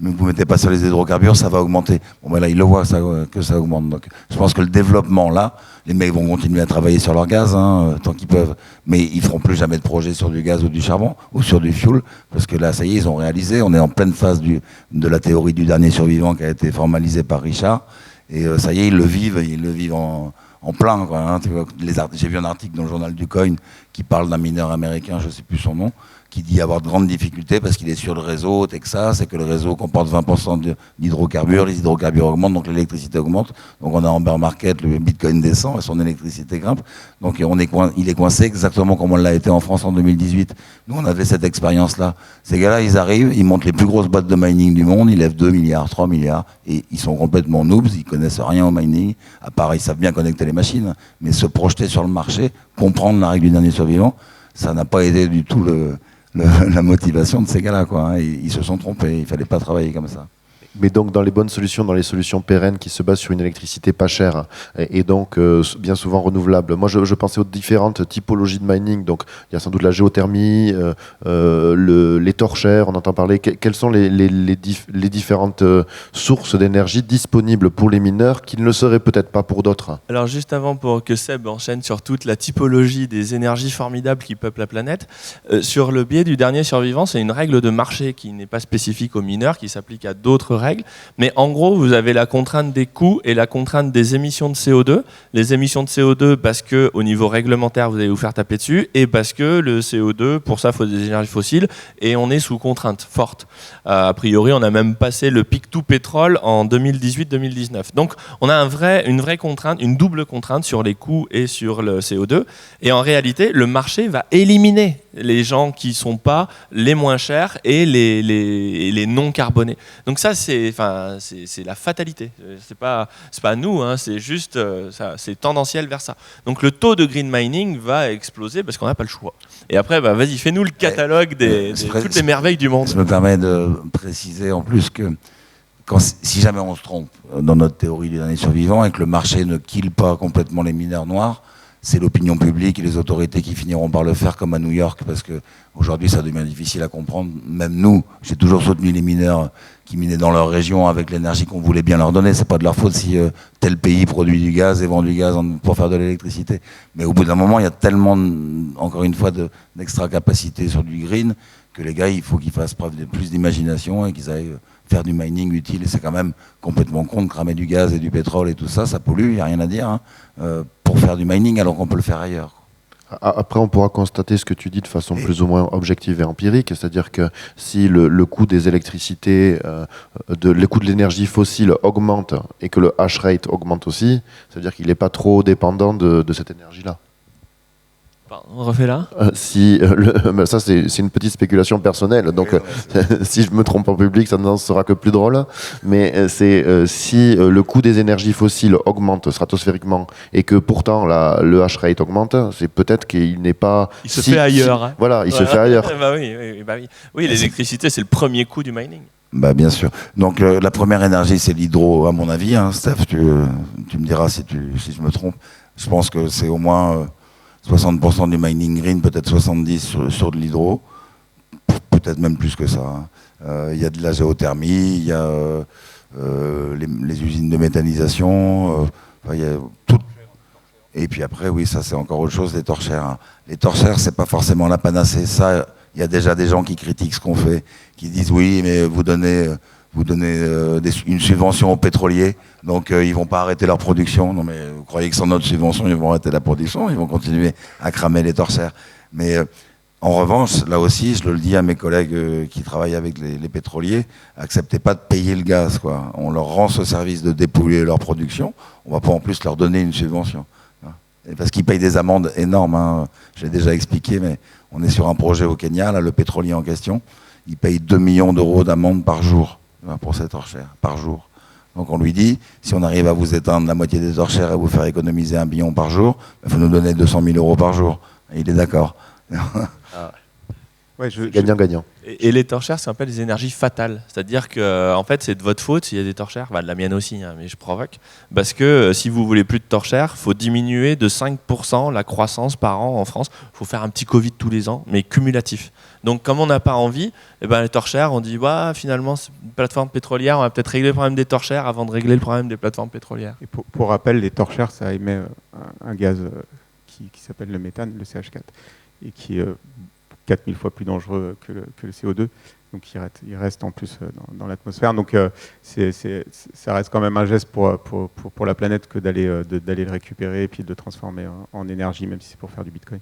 vous mettez pas sur les hydrocarbures, ça va augmenter. Bon, là, ils le voient que ça augmente. Donc, je pense que le développement, là, les mecs vont continuer à travailler sur leur gaz, tant qu'ils peuvent. Mais ils feront plus jamais de projet sur du gaz ou du charbon, ou sur du fuel, parce que là, ça y est, ils ont réalisé. On est en pleine phase de la théorie du dernier survivant qui a été formalisée par Richard. Et ça y est, ils le vivent en plein, quoi, tu vois, j'ai vu un article dans le journal du Coin qui parle d'un mineur américain, je sais plus son nom, qui dit avoir de grandes difficultés parce qu'il est sur le réseau au Texas et que le réseau comporte 20% d'hydrocarbures, les hydrocarbures augmentent, donc l'électricité augmente. Donc on a en bear market, le Bitcoin descend et son électricité grimpe. Donc il est coincé exactement comme on l'a été en France en 2018. Nous, on avait cette expérience-là. Ces gars-là, ils arrivent, ils montent les plus grosses boîtes de mining du monde, ils lèvent 2 milliards, 3 milliards, et ils sont complètement noobs, ils connaissent rien au mining, à part ils savent bien connecter les machines, mais se projeter sur le marché, comprendre la règle du dernier survivant, ça n'a pas aidé du tout la motivation de ces gars-là, quoi, hein. Ils se sont trompés, il fallait pas travailler comme ça.
Mais donc dans les bonnes solutions, dans les solutions pérennes qui se basent sur une électricité pas chère et donc bien souvent renouvelable. Moi, je pensais aux différentes typologies de mining. Donc il y a sans doute la géothermie, les torchères, on entend parler. Quelles sont les différentes sources d'énergie disponibles pour les mineurs qui ne le seraient peut-être pas pour d'autres?
Alors juste avant pour que Seb enchaîne sur toute la typologie des énergies formidables qui peuplent la planète, sur le biais du dernier survivant, c'est une règle de marché qui n'est pas spécifique aux mineurs, qui s'applique à d'autres règles. Mais en gros, vous avez la contrainte des coûts et la contrainte des émissions de CO2. Les émissions de CO2 parce qu'au niveau réglementaire, vous allez vous faire taper dessus, et parce que le CO2, pour ça, il faut des énergies fossiles, et on est sous contrainte forte. A priori, on a même passé le pic tout pétrole en 2018-2019. Donc, on a une vraie contrainte, une double contrainte sur les coûts et sur le CO2. Et en réalité, le marché va éliminer les gens qui ne sont pas les moins chers et les non carbonés. Donc ça, c'est la fatalité. C'est pas nous, hein, c'est juste, c'est tendanciel vers ça. Donc le taux de green mining va exploser parce qu'on n'a pas le choix. Et après, vas-y, fais-nous le catalogue de toutes les merveilles du monde.
Ça me permet de préciser en plus que si jamais on se trompe dans notre théorie des derniers survivants et que le marché ne kill pas complètement les mineurs noirs, c'est l'opinion publique et les autorités qui finiront par le faire, comme à New York, parce qu'aujourd'hui ça devient difficile à comprendre. Même nous, j'ai toujours soutenu les mineurs qui minaient dans leur région avec l'énergie qu'on voulait bien leur donner. C'est pas de leur faute si tel pays produit du gaz et vend du gaz pour faire de l'électricité. Mais au bout d'un moment, il y a tellement, encore une fois, d'extra capacité sur du green que les gars, il faut qu'ils fassent preuve de plus d'imagination et qu'ils aillent faire du mining utile. Et c'est quand même complètement con de cramer du gaz et du pétrole et tout ça, ça pollue, il n'y a rien à dire, hein, pour faire du mining alors qu'on peut le faire ailleurs.
Après, on pourra constater ce que tu dis de façon plus ou moins objective et empirique, c'est-à-dire que si le coût des électricités, le coût de l'énergie fossile augmente et que le hash rate augmente aussi, ça veut dire qu'il n'est pas trop dépendant de cette énergie-là.
On refait là
ça, c'est une petite spéculation personnelle. Donc, si je me trompe en public, ça ne sera que plus drôle. Mais si le coût des énergies fossiles augmente stratosphériquement et que pourtant le hash rate augmente, c'est peut-être qu'il n'est pas.
Il se fait ailleurs. Hein.
Voilà, se fait ailleurs.
Oui, l'électricité, c'est le premier coût du mining.
Bah bien sûr. Donc la première énergie, c'est l'hydro, à mon avis. Hein, Steph, tu me diras si je me trompe. Je pense que c'est au moins 60% du mining green, peut-être 70% sur de l'hydro, peut-être même plus que ça. Il y a de la géothermie, il y a les usines de méthanisation, il y a tout. Et puis après, oui, ça c'est encore autre chose, les torchères. Hein. Les torchères, c'est pas forcément la panacée. Ça, il y a déjà des gens qui critiquent ce qu'on fait, qui disent oui, mais vous donnez une subvention aux pétroliers, donc ils vont pas arrêter leur production. Non mais vous croyez que sans notre subvention, ils vont arrêter la production? Ils vont continuer à cramer les torchères. Mais en revanche, là aussi, je le dis à mes collègues qui travaillent avec les pétroliers, acceptez pas de payer le gaz, quoi. On leur rend ce service de dépolluer leur production, on va pas en plus leur donner une subvention. Et parce qu'ils payent des amendes énormes, hein. Je l'ai déjà expliqué, mais on est sur un projet au Kenya, là, le pétrolier en question, il paye 2 millions d'euros d'amende par jour pour ces torchères, par jour. Donc on lui dit, si on arrive à vous éteindre la moitié des torchères et vous faire économiser 1 million par jour, il faut nous donner 200 000 euros par jour. Et il est d'accord.
Ouais, gagnant-gagnant.
Et les torchères, c'est un peu des énergies fatales. C'est-à-dire que en fait, c'est de votre faute s'il y a des torchères. De la mienne aussi, hein, mais je provoque. Parce que si vous voulez plus de torchères, il faut diminuer de 5% la croissance par an en France. Il faut faire un petit Covid tous les ans, mais cumulatif. Donc, comme on n'a pas envie, les torchères, on dit finalement, c'est une plateforme pétrolière, on va peut-être régler le problème des torchères avant de régler le problème des plateformes pétrolières.
Et pour rappel, les torchères, ça émet un gaz qui s'appelle le méthane, le CH4, et qui est 4000 fois plus dangereux que le CO2. donc il reste en plus dans l'atmosphère. Donc ça reste quand même un geste pour la planète que d'aller le récupérer et puis de le transformer en énergie, même si c'est pour faire du Bitcoin.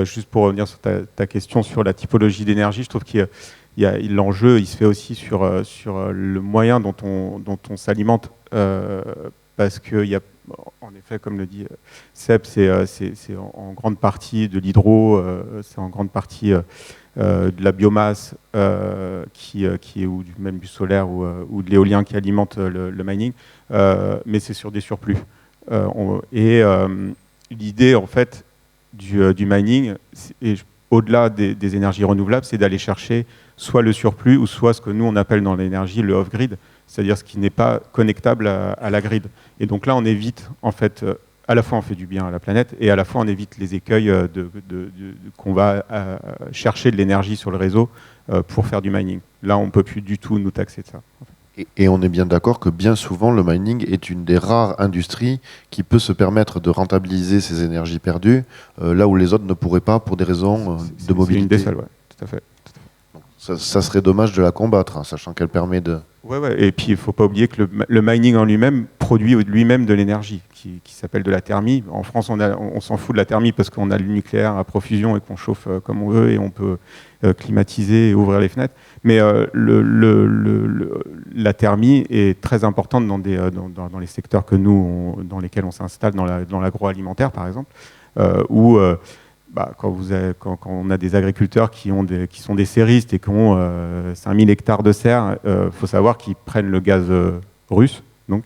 Juste pour revenir sur ta question sur la typologie d'énergie, je trouve qu'il y a l'enjeu, il se fait aussi sur le moyen dont on s'alimente, parce qu'il y a, en effet, comme le dit Seb, c'est en grande partie de l'hydro, c'est en grande partie de la biomasse qui est ou même du solaire ou de l'éolien qui alimente le mining, mais c'est sur des surplus. L'idée, en fait, du mining, au-delà des énergies renouvelables, c'est d'aller chercher soit le surplus ou soit ce que nous on appelle dans l'énergie le off-grid, c'est-à-dire ce qui n'est pas connectable à la grid. Et donc là, on évite, en fait, à la fois on fait du bien à la planète et à la fois on évite les écueils qu'on va chercher de l'énergie sur le réseau pour faire du mining. Là, on ne peut plus du tout nous taxer de ça.
Et on est bien d'accord que bien souvent, le mining est une des rares industries qui peut se permettre de rentabiliser ces énergies perdues, là où les autres ne pourraient pas pour des raisons de mobilité.
C'est une des seules, ouais, tout à fait.
Ça serait dommage de la combattre, hein, sachant qu'elle permet de...
Ouais. Et puis il ne faut pas oublier que le mining en lui-même produit lui-même de l'énergie qui s'appelle de la thermie. En France, on s'en fout de la thermie parce qu'on a le nucléaire à profusion et qu'on chauffe comme on veut et on peut climatiser et ouvrir les fenêtres. Mais la thermie est très importante dans les secteurs dans lesquels on s'installe, dans l'agroalimentaire par exemple, où... quand on a des agriculteurs qui sont des serristes et qui ont 5000 hectares de serres, faut savoir qu'ils prennent le gaz russe donc,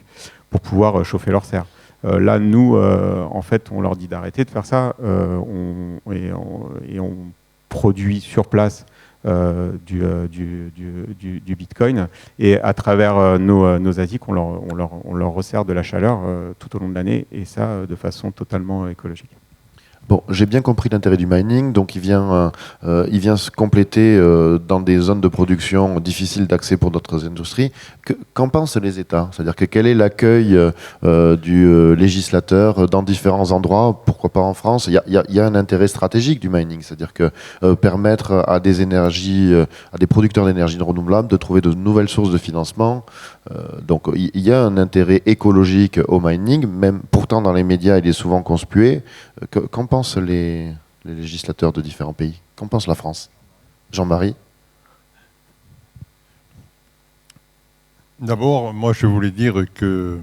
pour pouvoir chauffer leurs serres. Là, nous, en fait, on leur dit d'arrêter de faire ça et on produit sur place du Bitcoin et à travers nos ASIC, on leur resserre de la chaleur tout au long de l'année et ça de façon totalement écologique.
Bon, j'ai bien compris l'intérêt du mining, donc il vient se compléter dans des zones de production difficiles d'accès pour d'autres industries. Qu'en pensent les États? C'est-à-dire que quel est l'accueil du législateur dans différents endroits, pourquoi pas en France? Il y a un intérêt stratégique du mining, c'est-à-dire que permettre à des producteurs d'énergie renouvelable de trouver de nouvelles sources de financement. Donc il y a un intérêt écologique au mining, même pourtant dans les médias il est souvent conspué. Qu'en pensent les législateurs de différents pays? Qu'en pense la France? Jean-Marie?
D'abord, moi je voulais dire que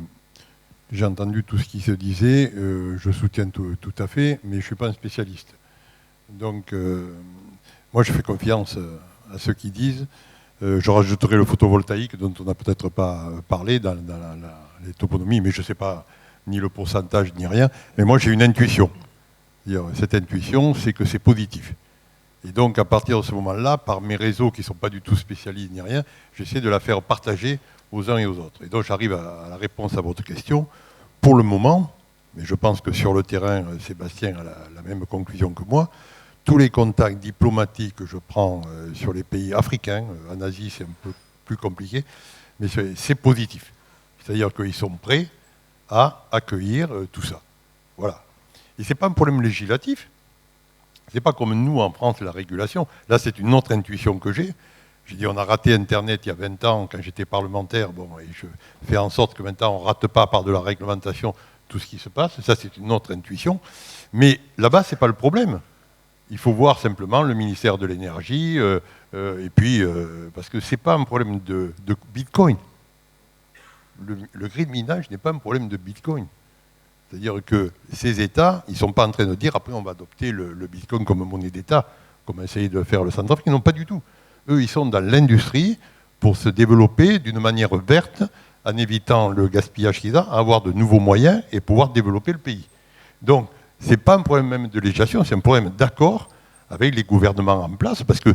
j'ai entendu tout ce qui se disait, je soutiens tout à fait, mais je ne suis pas un spécialiste. Donc moi je fais confiance à ceux qui disent. Je rajouterai le photovoltaïque dont on n'a peut-être pas parlé dans les toponomies, mais je ne sais pas ni le pourcentage ni rien. Mais moi j'ai une intuition. Cette intuition, c'est que c'est positif. Et donc à partir de ce moment-là, par mes réseaux qui ne sont pas du tout spécialistes ni rien, j'essaie de la faire partager aux uns et aux autres. Et donc j'arrive à la réponse à votre question. Pour le moment, mais je pense que sur le terrain, Sébastien a la même conclusion que moi, tous les contacts diplomatiques que je prends sur les pays africains, en Asie c'est un peu plus compliqué, mais c'est positif. C'est-à-dire qu'ils sont prêts à accueillir tout ça. Voilà. Et ce n'est pas un problème législatif. Ce n'est pas comme nous en France, la régulation. Là, c'est une autre intuition que j'ai. J'ai dit, on a raté Internet il y a 20 ans quand j'étais parlementaire. Bon, et je fais en sorte que maintenant, on ne rate pas par de la réglementation tout ce qui se passe. Ça, c'est une autre intuition. Mais là-bas, ce n'est pas le problème. Il faut voir simplement le ministère de l'énergie, et puis, parce que ce n'est pas un problème de Bitcoin. Le grid minage n'est pas un problème de Bitcoin. C'est-à-dire que ces États, ils ne sont pas en train de dire après on va adopter le Bitcoin comme monnaie d'État, comme a essayé de le faire le Centrafrique. Non, pas du tout. Eux, ils sont dans l'industrie pour se développer d'une manière verte, en évitant le gaspillage qu'ils ont, avoir de nouveaux moyens et pouvoir développer le pays. Donc, ce n'est pas un problème même de législation, c'est un problème d'accord avec les gouvernements en place, parce que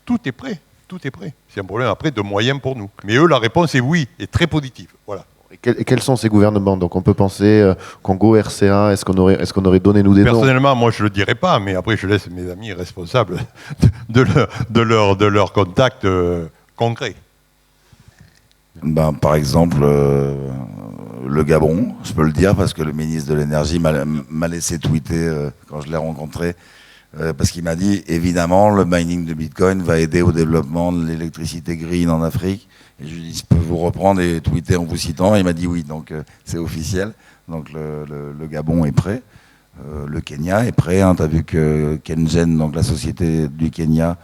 tout est prêt. Tout est prêt. C'est un problème après de moyens pour nous. Mais eux, la réponse est oui, et très positive. Voilà.
Et quels sont ces gouvernements? Donc on peut penser Congo, RCA, est-ce qu'on aurait donné nous des noms?
Personnellement, moi je ne le dirais pas, mais après je laisse mes amis responsables de leur contact concret.
Par exemple, le Gabon, je peux le dire parce que le ministre de l'énergie m'a laissé tweeter quand je l'ai rencontré parce qu'il m'a dit, évidemment, le mining de Bitcoin va aider au développement de l'électricité green en Afrique. Et je lui ai dit, je peux vous reprendre et tweeter en vous citant. Et il m'a dit oui, donc c'est officiel. Donc le Gabon est prêt. Le Kenya est prêt. Hein. Tu as vu que Kengen, donc la société du Kenya,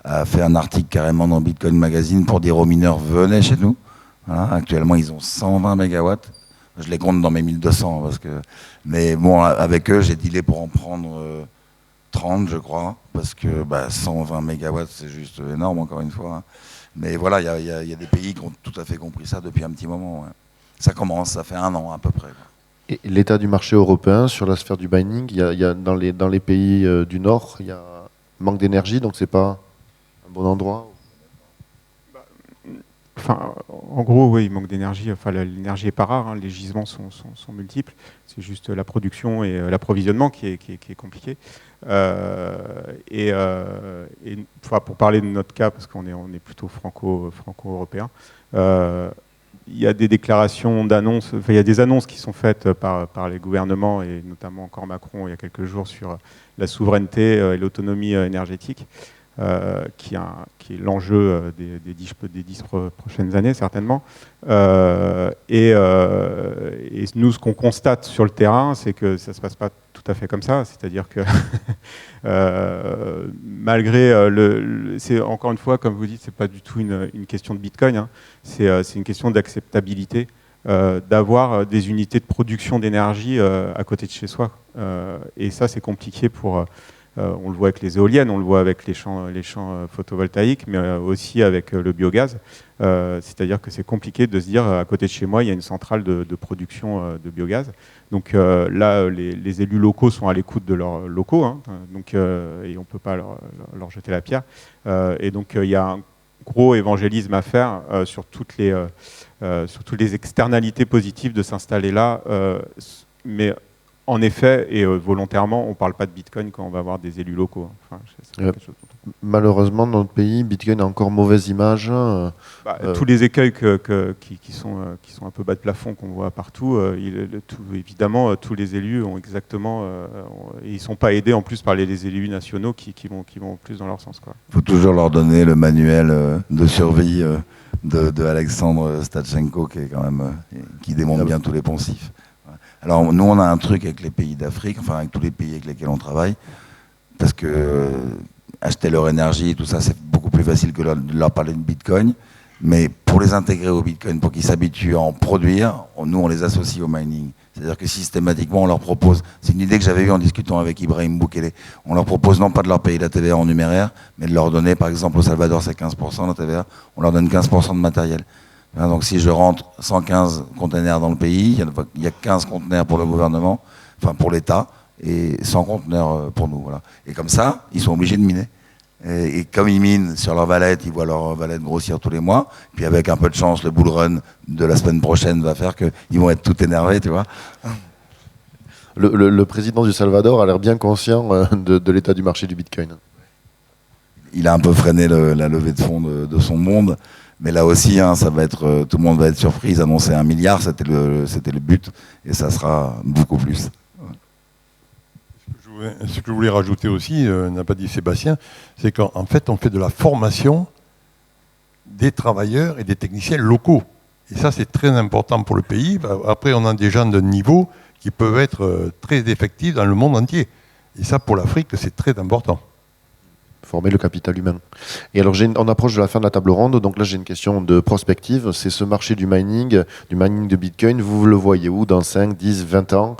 a fait un article carrément dans Bitcoin Magazine pour dire aux mineurs, venez chez nous. Voilà. Actuellement, ils ont 120 mégawatts. Je les compte dans mes 1200. Mais bon, avec eux, j'ai dealé pour en prendre 30, je crois. Parce que 120 mégawatts, c'est juste énorme, encore une fois. Hein. Mais voilà, il y a des pays qui ont tout à fait compris ça depuis un petit moment. Ouais. Ça commence, ça fait 1 an à peu près.
Et l'état du marché européen sur la sphère du mining, il y a dans les pays du Nord, il y a manque d'énergie, donc c'est pas un bon endroit.
Enfin, en gros, oui, il manque d'énergie. Enfin, l'énergie n'est pas rare, hein. Les gisements sont multiples. C'est juste la production et l'approvisionnement qui est compliqué. Pour parler de notre cas, parce qu'on est plutôt franco-européen, il y a des déclarations d'annonces, il y a des annonces qui sont faites par les gouvernements, et notamment encore Macron il y a quelques jours, sur la souveraineté et l'autonomie énergétique. Qui est l'enjeu des 10 prochaines années, certainement. Et nous, ce qu'on constate sur le terrain, c'est que ça ne se passe pas tout à fait comme ça. C'est-à-dire que, malgré c'est encore une fois, comme vous dites, ce n'est pas du tout une question de Bitcoin, hein. C'est une question d'acceptabilité, d'avoir des unités de production d'énergie à côté de chez soi. Et ça, c'est compliqué pour... on le voit avec les éoliennes, on le voit avec les champs photovoltaïques, mais aussi avec le biogaz. C'est-à-dire que c'est compliqué de se dire, à côté de chez moi, il y a une centrale de production de biogaz. Donc là, les élus locaux sont à l'écoute de leurs locaux, hein, et on ne peut pas leur jeter la pierre. Et donc il y a un gros évangélisme à faire sur toutes les externalités positives de s'installer là. Mais en effet, et volontairement, on ne parle pas de Bitcoin quand on va avoir des élus locaux. Enfin, quelque chose
malheureusement, dans notre pays, Bitcoin a encore mauvaise image.
Tous les écueils qui sont un peu bas de plafond qu'on voit partout, évidemment, tous les élus ont exactement... ils ne sont pas aidés en plus par les élus nationaux qui vont plus dans leur sens.
Il faut toujours leur donner le manuel de survie de Alexandre Stachenko, qui est quand même qui démontre bien tous les poncifs. Alors nous, on a un truc avec les pays d'Afrique, enfin avec tous les pays avec lesquels on travaille, parce que acheter leur énergie et tout ça, c'est beaucoup plus facile que de leur parler de Bitcoin. Mais pour les intégrer au Bitcoin, pour qu'ils s'habituent à en produire, nous, on les associe au mining. C'est-à-dire que systématiquement, on leur propose, c'est une idée que j'avais eue en discutant avec Ibrahim Boukele, on leur propose non pas de leur payer la TVA en numéraire, mais de leur donner, par exemple, au Salvador, c'est 15% la TVA, on leur donne 15% de matériel. Donc si je rentre 115 conteneurs dans le pays, il y a 15 conteneurs pour le gouvernement, enfin pour l'État, et 100 conteneurs pour nous. Voilà. Et comme ça, ils sont obligés de miner. Et comme ils minent sur leur valette, ils voient leur valette grossir tous les mois, puis avec un peu de chance, le bull run de la semaine prochaine va faire qu'ils vont être tout énervés, tu vois.
Le président du Salvador a l'air bien conscient de l'état du marché du Bitcoin.
Il a un peu freiné la levée de fonds de son monde. Mais là aussi, hein, ça va être, tout le monde va être surpris. Ils annonçaient 1 milliard, c'était le but, et ça sera beaucoup plus.
Ce que je voulais rajouter aussi, n'a pas dit Sébastien, c'est qu'en fait, on fait de la formation des travailleurs et des techniciens locaux. Et ça, c'est très important pour le pays. Après, on a des gens de niveau qui peuvent être très effectifs dans le monde entier. Et ça, pour l'Afrique, c'est très important.
Former le capital humain. Et alors, on approche de la fin de la table ronde, donc là j'ai une question de prospective, c'est ce marché du mining de Bitcoin, vous le voyez où dans 5, 10, 20 ans?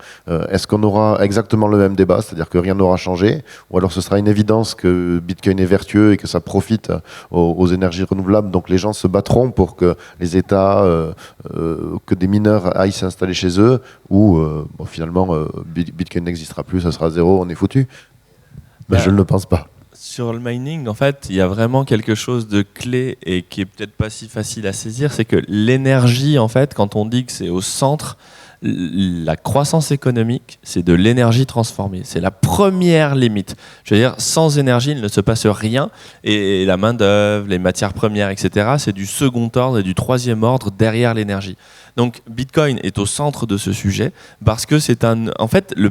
Est-ce qu'on aura exactement le même débat, c'est-à-dire que rien n'aura changé, ou alors ce sera une évidence que Bitcoin est vertueux et que ça profite aux énergies renouvelables, donc les gens se battront pour que les États, que des mineurs aillent s'installer chez eux, ou finalement Bitcoin n'existera plus, ça sera zéro, on est foutu? Je ne le pense pas.
Sur le mining, en fait, il y a vraiment quelque chose de clé et qui est peut-être pas si facile à saisir, c'est que l'énergie, en fait, quand on dit que c'est au centre, la croissance économique, c'est de l'énergie transformée. C'est la première limite. Je veux dire, sans énergie, il ne se passe rien. Et la main-d'œuvre, les matières premières, etc., c'est du second ordre et du troisième ordre derrière l'énergie. Donc, Bitcoin est au centre de ce sujet parce que c'est en fait, le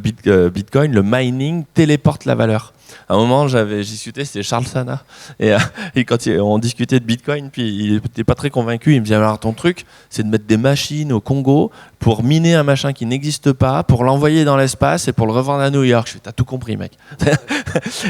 Bitcoin, le mining téléporte la valeur. À un moment, j'ai discuté, c'était Charles Sana, et quand on discutait de Bitcoin, puis il n'était pas très convaincu. Il me disait, alors ton truc, c'est de mettre des machines au Congo pour miner un machin qui n'existe pas, pour l'envoyer dans l'espace et pour le revendre à New York. Je fais, t'as tout compris, mec.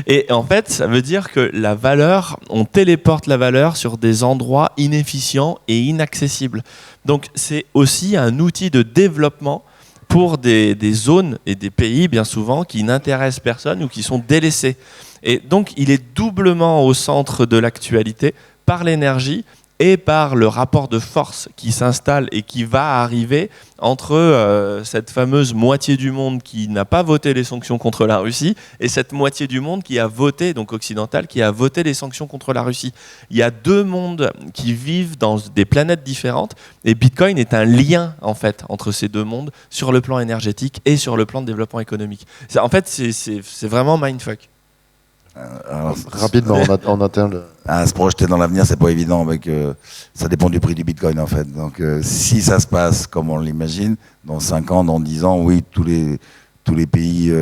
Et en fait, ça veut dire que la valeur, on téléporte la valeur sur des endroits inefficients et inaccessibles. Donc c'est aussi un outil de développement pour des zones et des pays, bien souvent, qui n'intéressent personne ou qui sont délaissés. Et donc il est doublement au centre de l'actualité par l'énergie et par le rapport de force qui s'installe et qui va arriver entre cette fameuse moitié du monde qui n'a pas voté les sanctions contre la Russie et cette moitié du monde qui a voté, donc occidental, qui a voté les sanctions contre la Russie. Il y a deux mondes qui vivent dans des planètes différentes et Bitcoin est un lien en fait entre ces deux mondes sur le plan énergétique et sur le plan de développement économique. En fait, c'est vraiment mindfuck.
Alors,
Rapidement, on atteint le...
se projeter dans l'avenir, c'est pas évident. Ça dépend du prix du Bitcoin en fait. Donc si ça se passe comme on l'imagine, dans 5 ans, dans 10 ans, oui, tous les pays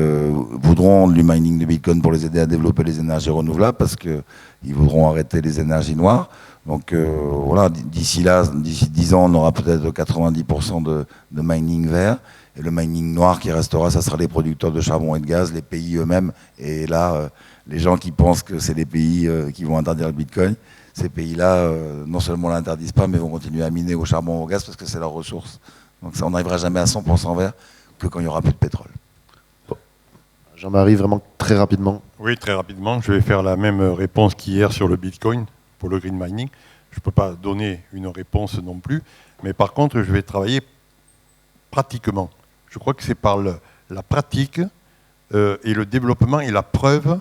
voudront du mining de Bitcoin pour les aider à développer les énergies renouvelables parce qu'ils voudront arrêter les énergies noires. Donc voilà, d'ici 10 ans, on aura peut-être 90% de mining vert. Et le mining noir qui restera, ça sera les producteurs de charbon et de gaz, les pays eux-mêmes. Et là, les gens qui pensent que c'est les pays qui vont interdire le Bitcoin, ces pays-là, non seulement l'interdisent pas, mais vont continuer à miner au charbon et au gaz parce que c'est leur ressource. Donc ça, on n'arrivera jamais à 100% vert que quand il n'y aura plus de pétrole.
Bon. Jean-Marie, vraiment très rapidement.
Oui, très rapidement. Je vais faire la même réponse qu'hier sur le Bitcoin pour le green mining. Je ne peux pas donner une réponse non plus, mais par contre, je vais travailler pratiquement. Je crois que c'est par la pratique et le développement et la preuve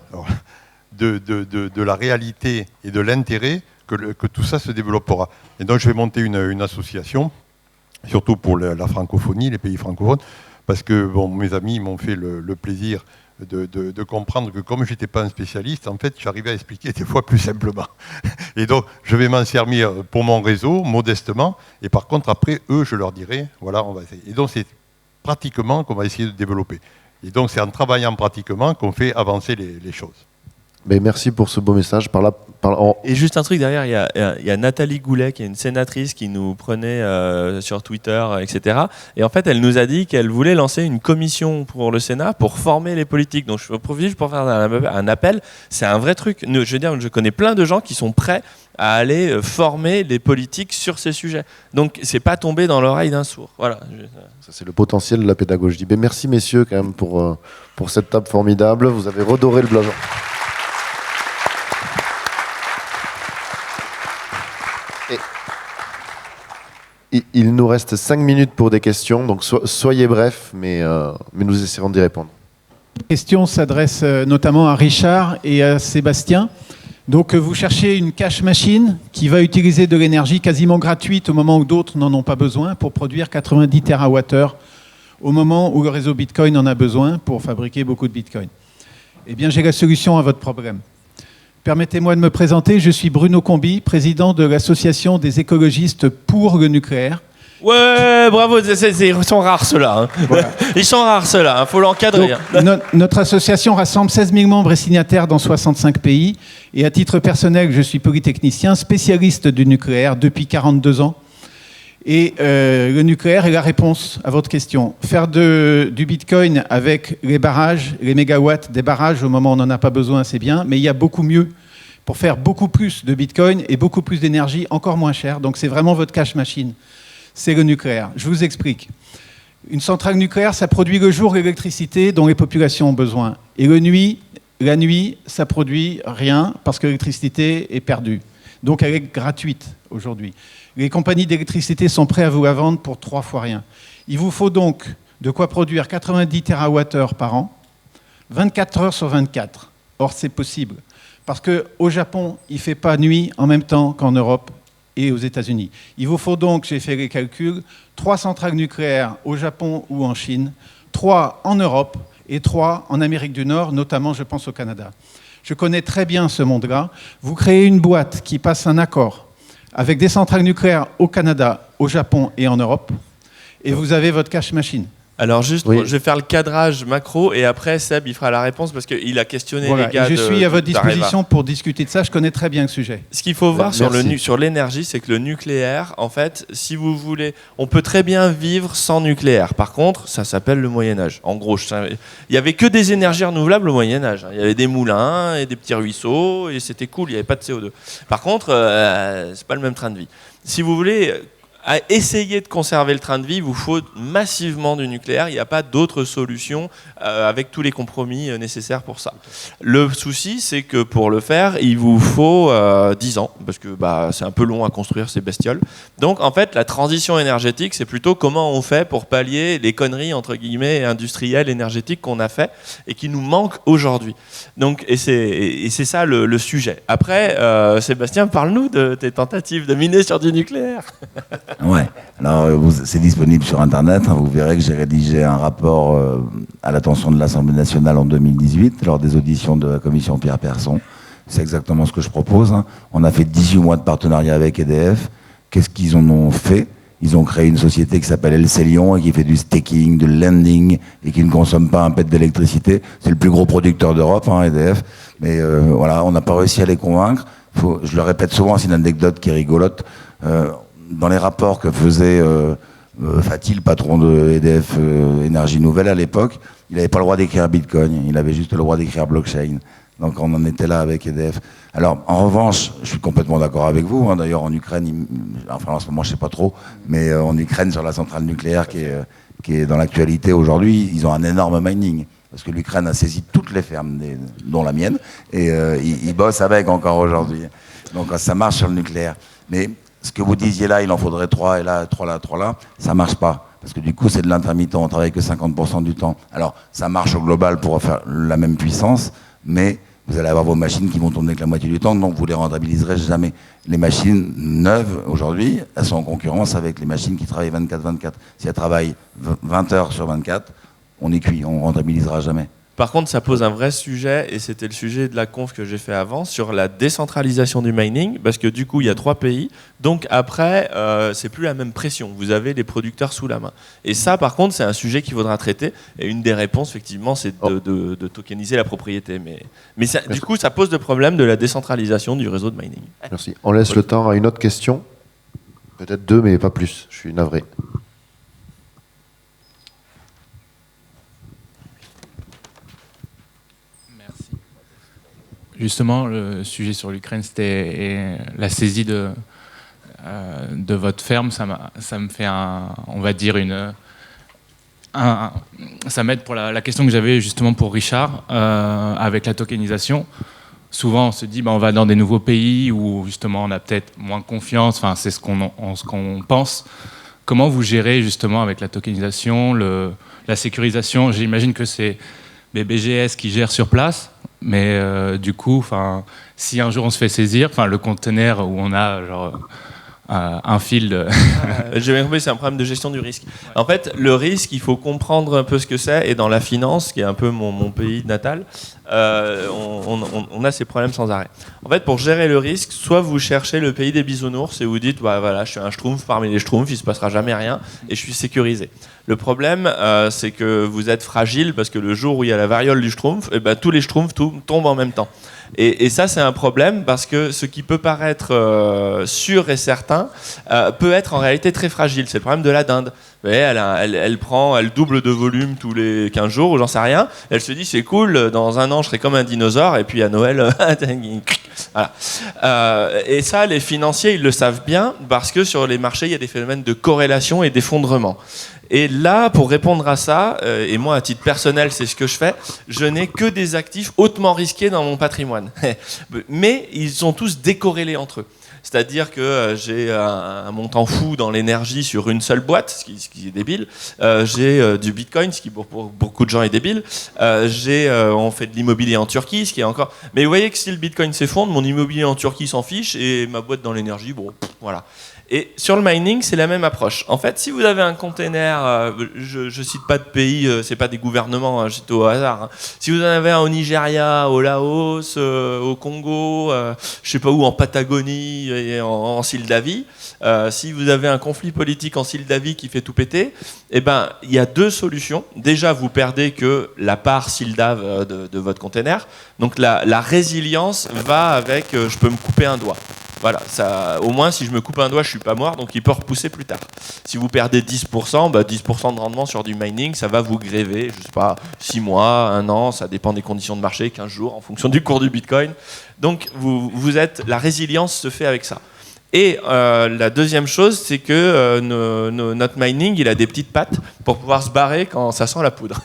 de la réalité et de l'intérêt que tout ça se développera. Et donc je vais monter une association, surtout pour la francophonie, les pays francophones, parce que bon, mes amis m'ont fait le plaisir de comprendre que comme je n'étais pas un spécialiste, en fait, j'arrivais à expliquer des fois plus simplement. Et donc, je vais m'en servir pour mon réseau, modestement, et par contre, après, eux, je leur dirai, voilà, on va essayer. Et donc, c'est pratiquement qu'on va essayer de développer. Et donc, c'est en travaillant pratiquement qu'on fait avancer les choses.
Mais merci pour ce beau message.
Et juste un truc derrière, il y a Nathalie Goulet, qui est une sénatrice qui nous prenait sur Twitter, etc. Et en fait, elle nous a dit qu'elle voulait lancer une commission pour le Sénat pour former les politiques. Donc, je profite pour faire un appel. C'est un vrai truc. Je veux dire, je connais plein de gens qui sont prêts à aller former les politiques sur ces sujets. Donc, c'est pas tombé dans l'oreille d'un sourd. Voilà.
Ça, c'est le potentiel de la pédagogie. Mais merci, messieurs, quand même, pour cette table formidable. Vous avez redoré le blason. Il nous reste 5 minutes pour des questions, donc soyez brefs, mais nous essaierons d'y répondre.
La question s'adresse notamment à Richard et à Sébastien. Donc vous cherchez une cash machine qui va utiliser de l'énergie quasiment gratuite au moment où d'autres n'en ont pas besoin pour produire 90 TWh au moment où le réseau Bitcoin en a besoin pour fabriquer beaucoup de Bitcoin. Eh bien, j'ai la solution à votre problème. Permettez-moi de me présenter, je suis Bruno Combi, président de l'association des écologistes pour le nucléaire.
Ouais, bravo, ils sont rares ceux-là. Hein. Voilà. Ils sont rares ceux-là, il faut l'encadrer.
Donc, notre association rassemble 16 000 membres et signataires dans 65 pays. Et à titre personnel, je suis polytechnicien, spécialiste du nucléaire depuis 42 ans. Et le nucléaire est la réponse à votre question. Faire du Bitcoin avec les barrages, les mégawatts des barrages au moment où on n'en a pas besoin, c'est bien. Mais il y a beaucoup mieux pour faire beaucoup plus de Bitcoin et beaucoup plus d'énergie encore moins chère. Donc c'est vraiment votre cash machine. C'est le nucléaire. Je vous explique. Une centrale nucléaire, ça produit le jour l'électricité dont les populations ont besoin. Et la nuit, ça produit rien parce que l'électricité est perdue. Donc elle est gratuite aujourd'hui. Les compagnies d'électricité sont prêtes à vous la vendre pour 3 fois rien. Il vous faut donc de quoi produire 90 TWh par an, 24 heures sur 24. Or, c'est possible. Parce qu'au Japon, il ne fait pas nuit en même temps qu'en Europe et aux États-Unis. Il vous faut donc, j'ai fait les calculs, 3 centrales nucléaires au Japon ou en Chine, 3 en Europe et 3 en Amérique du Nord, notamment, je pense, au Canada. Je connais très bien ce monde-là. Vous créez une boîte qui passe un accord avec des centrales nucléaires au Canada, au Japon et en Europe, et vous avez votre cash machine.
Alors juste,
Oui.
je vais faire le cadrage macro et après Seb il fera la réponse parce qu'il a questionné
Voilà,
les gars.
je suis à votre
d'Areva.
disposition pour discuter de ça. Je connais très bien le sujet.
Ce qu'il faut voir
Merci.
sur l'énergie, c'est que le nucléaire, en fait, si vous voulez, on peut très bien vivre sans nucléaire. Par contre, ça s'appelle le Moyen-Âge. En gros, il y avait que des énergies renouvelables au Moyen-Âge. Il y avait des moulins et des petits ruisseaux et c'était cool, il n'y avait pas de CO2. Par contre, c'est pas le même train de vie. Si vous voulez à essayer de conserver le train de vie, il vous faut massivement du nucléaire. Il n'y a pas d'autre solution avec tous les compromis nécessaires pour ça. Le souci, c'est que pour le faire, il vous faut 10 ans, parce que c'est un peu long à construire ces bestioles. Donc, en fait, la transition énergétique, c'est plutôt comment on fait pour pallier les conneries, entre guillemets, industrielles, énergétiques qu'on a fait et qui nous manquent aujourd'hui. Donc, et c'est ça le sujet. Après, Sébastien, parle-nous de tes tentatives de miner sur du nucléaire.
Ouais, alors c'est disponible sur Internet. Hein, vous verrez que j'ai rédigé un rapport à l'attention de l'Assemblée nationale en 2018 lors des auditions de la commission Pierre Persson. C'est exactement ce que je propose. Hein. On a fait 18 mois de partenariat avec EDF. Qu'est-ce qu'ils en ont fait? Ils ont créé une société qui s'appelle Elcelion et qui fait du staking, du lending et qui ne consomme pas un pet d'électricité. C'est le plus gros producteur d'Europe, hein, EDF. Mais voilà, on n'a pas réussi à les convaincre. Je le répète souvent, c'est une anecdote qui est rigolote. Dans les rapports que faisait Fatih, le patron de EDF Énergie Nouvelle à l'époque, il n'avait pas le droit d'écrire Bitcoin, il avait juste le droit d'écrire blockchain. Donc on en était là avec EDF. Alors en revanche, je suis complètement d'accord avec vous. Hein, d'ailleurs en Ukraine, enfin en ce moment je sais pas trop, mais en Ukraine sur la centrale nucléaire qui est dans l'actualité aujourd'hui, ils ont un énorme mining. Parce que l'Ukraine a saisi toutes les fermes, dont la mienne, et ils bossent avec encore aujourd'hui. Donc ça marche sur le nucléaire. Mais ce que vous disiez là, il en faudrait 3 et là, 3 là, 3 là, ça marche pas. Parce que du coup, c'est de l'intermittent, on travaille que 50% du temps. Alors, ça marche au global pour faire la même puissance, mais vous allez avoir vos machines qui vont tourner que la moitié du temps, donc vous les rentabiliserez jamais. Les machines neuves, aujourd'hui, elles sont en concurrence avec les machines qui travaillent 24/24. Si elles travaillent 20 heures sur 24, on est cuit, on rentabilisera jamais.
Par contre, ça pose un vrai sujet, et c'était le sujet de la conf que j'ai fait avant, sur la décentralisation du mining, parce que du coup, il y a 3 pays, donc après, c'est plus la même pression. Vous avez les producteurs sous la main. Et ça, par contre, c'est un sujet qu'il faudra traiter, et une des réponses, effectivement, c'est de tokeniser la propriété. Mais ça, du coup, ça pose le problème de la décentralisation du réseau de mining.
Merci. On laisse le temps à une autre question. Peut-être 2, mais pas plus. Je suis navré.
Justement, le sujet sur l'Ukraine, c'était la saisie de votre ferme. Ça me fait on va dire ça m'aide pour la question que j'avais justement pour Richard avec la tokenisation. Souvent, on se dit, on va dans des nouveaux pays où justement on a peut-être moins confiance. Enfin, c'est ce qu'on pense. Comment vous gérez justement avec la tokenisation, la sécurisation? J'imagine que c'est les BGS qui gèrent sur place. Mais du coup, si un jour on se fait saisir, le conteneur où on a un fil.
J'ai bien compris, c'est un problème de gestion du risque. En fait, le risque, il faut comprendre un peu ce que c'est. Et dans la finance, qui est un peu mon pays natal, on a ces problèmes sans arrêt. En fait, pour gérer le risque, soit vous cherchez le pays des bisounours et vous dites, voilà, je suis un schtroumpf parmi les schtroumpfs, il ne se passera jamais rien et je suis sécurisé. Le problème, c'est que vous êtes fragile parce que le jour où il y a la variole du schtroumpf, tous les schtroumpfs tombent en même temps. Et ça, c'est un problème parce que ce qui peut paraître sûr et certain peut être en réalité très fragile. C'est le problème de la dinde. Vous voyez, elle double de volume tous les 15 jours ou j'en sais rien. Elle se dit, c'est cool, dans un an, je serai comme un dinosaure et puis à Noël, voilà. Et ça, les financiers, ils le savent bien parce que sur les marchés, il y a des phénomènes de corrélation et d'effondrement. Et là, pour répondre à ça, et moi à titre personnel, c'est ce que je fais, je n'ai que des actifs hautement risqués dans mon patrimoine. Mais ils sont tous décorrélés entre eux. C'est-à-dire que j'ai un montant fou dans l'énergie sur une seule boîte, ce qui est débile. J'ai du Bitcoin, ce qui pour beaucoup de gens est débile. On fait de l'immobilier en Turquie, ce qui est encore... Mais vous voyez que si le Bitcoin s'effondre, mon immobilier en Turquie s'en fiche et ma boîte dans l'énergie, voilà. Et sur le mining, c'est la même approche. En fait, si vous avez un container, je cite pas de pays, c'est pas des gouvernements, hein, j'étais au hasard. Hein. Si vous en avez un au Nigeria, au Laos, au Congo, je sais pas où, en Patagonie et en Moldavie, si vous avez un conflit politique en Moldavie qui fait tout péter, eh ben, il y a deux solutions. Déjà, vous perdez que la part Sildave de votre container. Donc la résilience va avec je peux me couper un doigt. Voilà, ça, au moins si je me coupe un doigt, je suis pas mort, donc il peut repousser plus tard. Si vous perdez 10%, 10% de rendement sur du mining, ça va vous gréver, je sais pas, 6 mois, 1 an, ça dépend des conditions de marché, 15 jours, en fonction du cours du Bitcoin. Donc la résilience se fait avec ça. Et la deuxième chose, c'est que notre mining, il a des petites pattes pour pouvoir se barrer quand ça sent la poudre.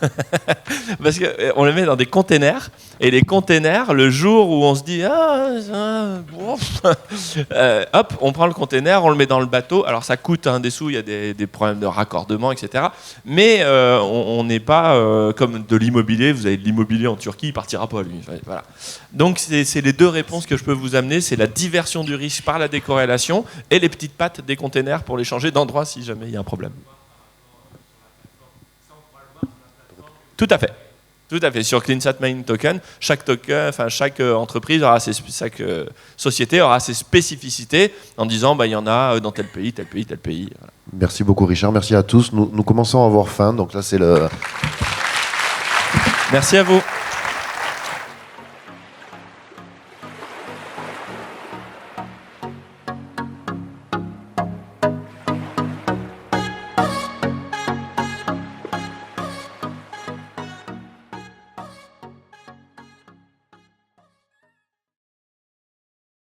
Parce qu'on le met dans des containers, et les containers, le jour où on se dit hop, on prend le container, on le met dans le bateau. Alors ça coûte des sous, il y a des problèmes de raccordement, etc. Mais on n'est pas comme de l'immobilier. Vous avez de l'immobilier en Turquie, il partira pas lui. Voilà. Donc c'est les deux réponses que je peux vous amener. C'est la diversion du risque par la décorrélation et les petites pattes des containers pour les changer d'endroit si jamais il y a un problème. Tout à fait. Tout à fait. Sur CleanSat Mining Token, chaque entreprise chaque société aura ses spécificités en disant il y en a dans tel pays, tel pays, tel pays. Voilà.
Merci beaucoup Richard, merci à tous. Nous commençons à avoir faim, donc là c'est le...
Merci à vous.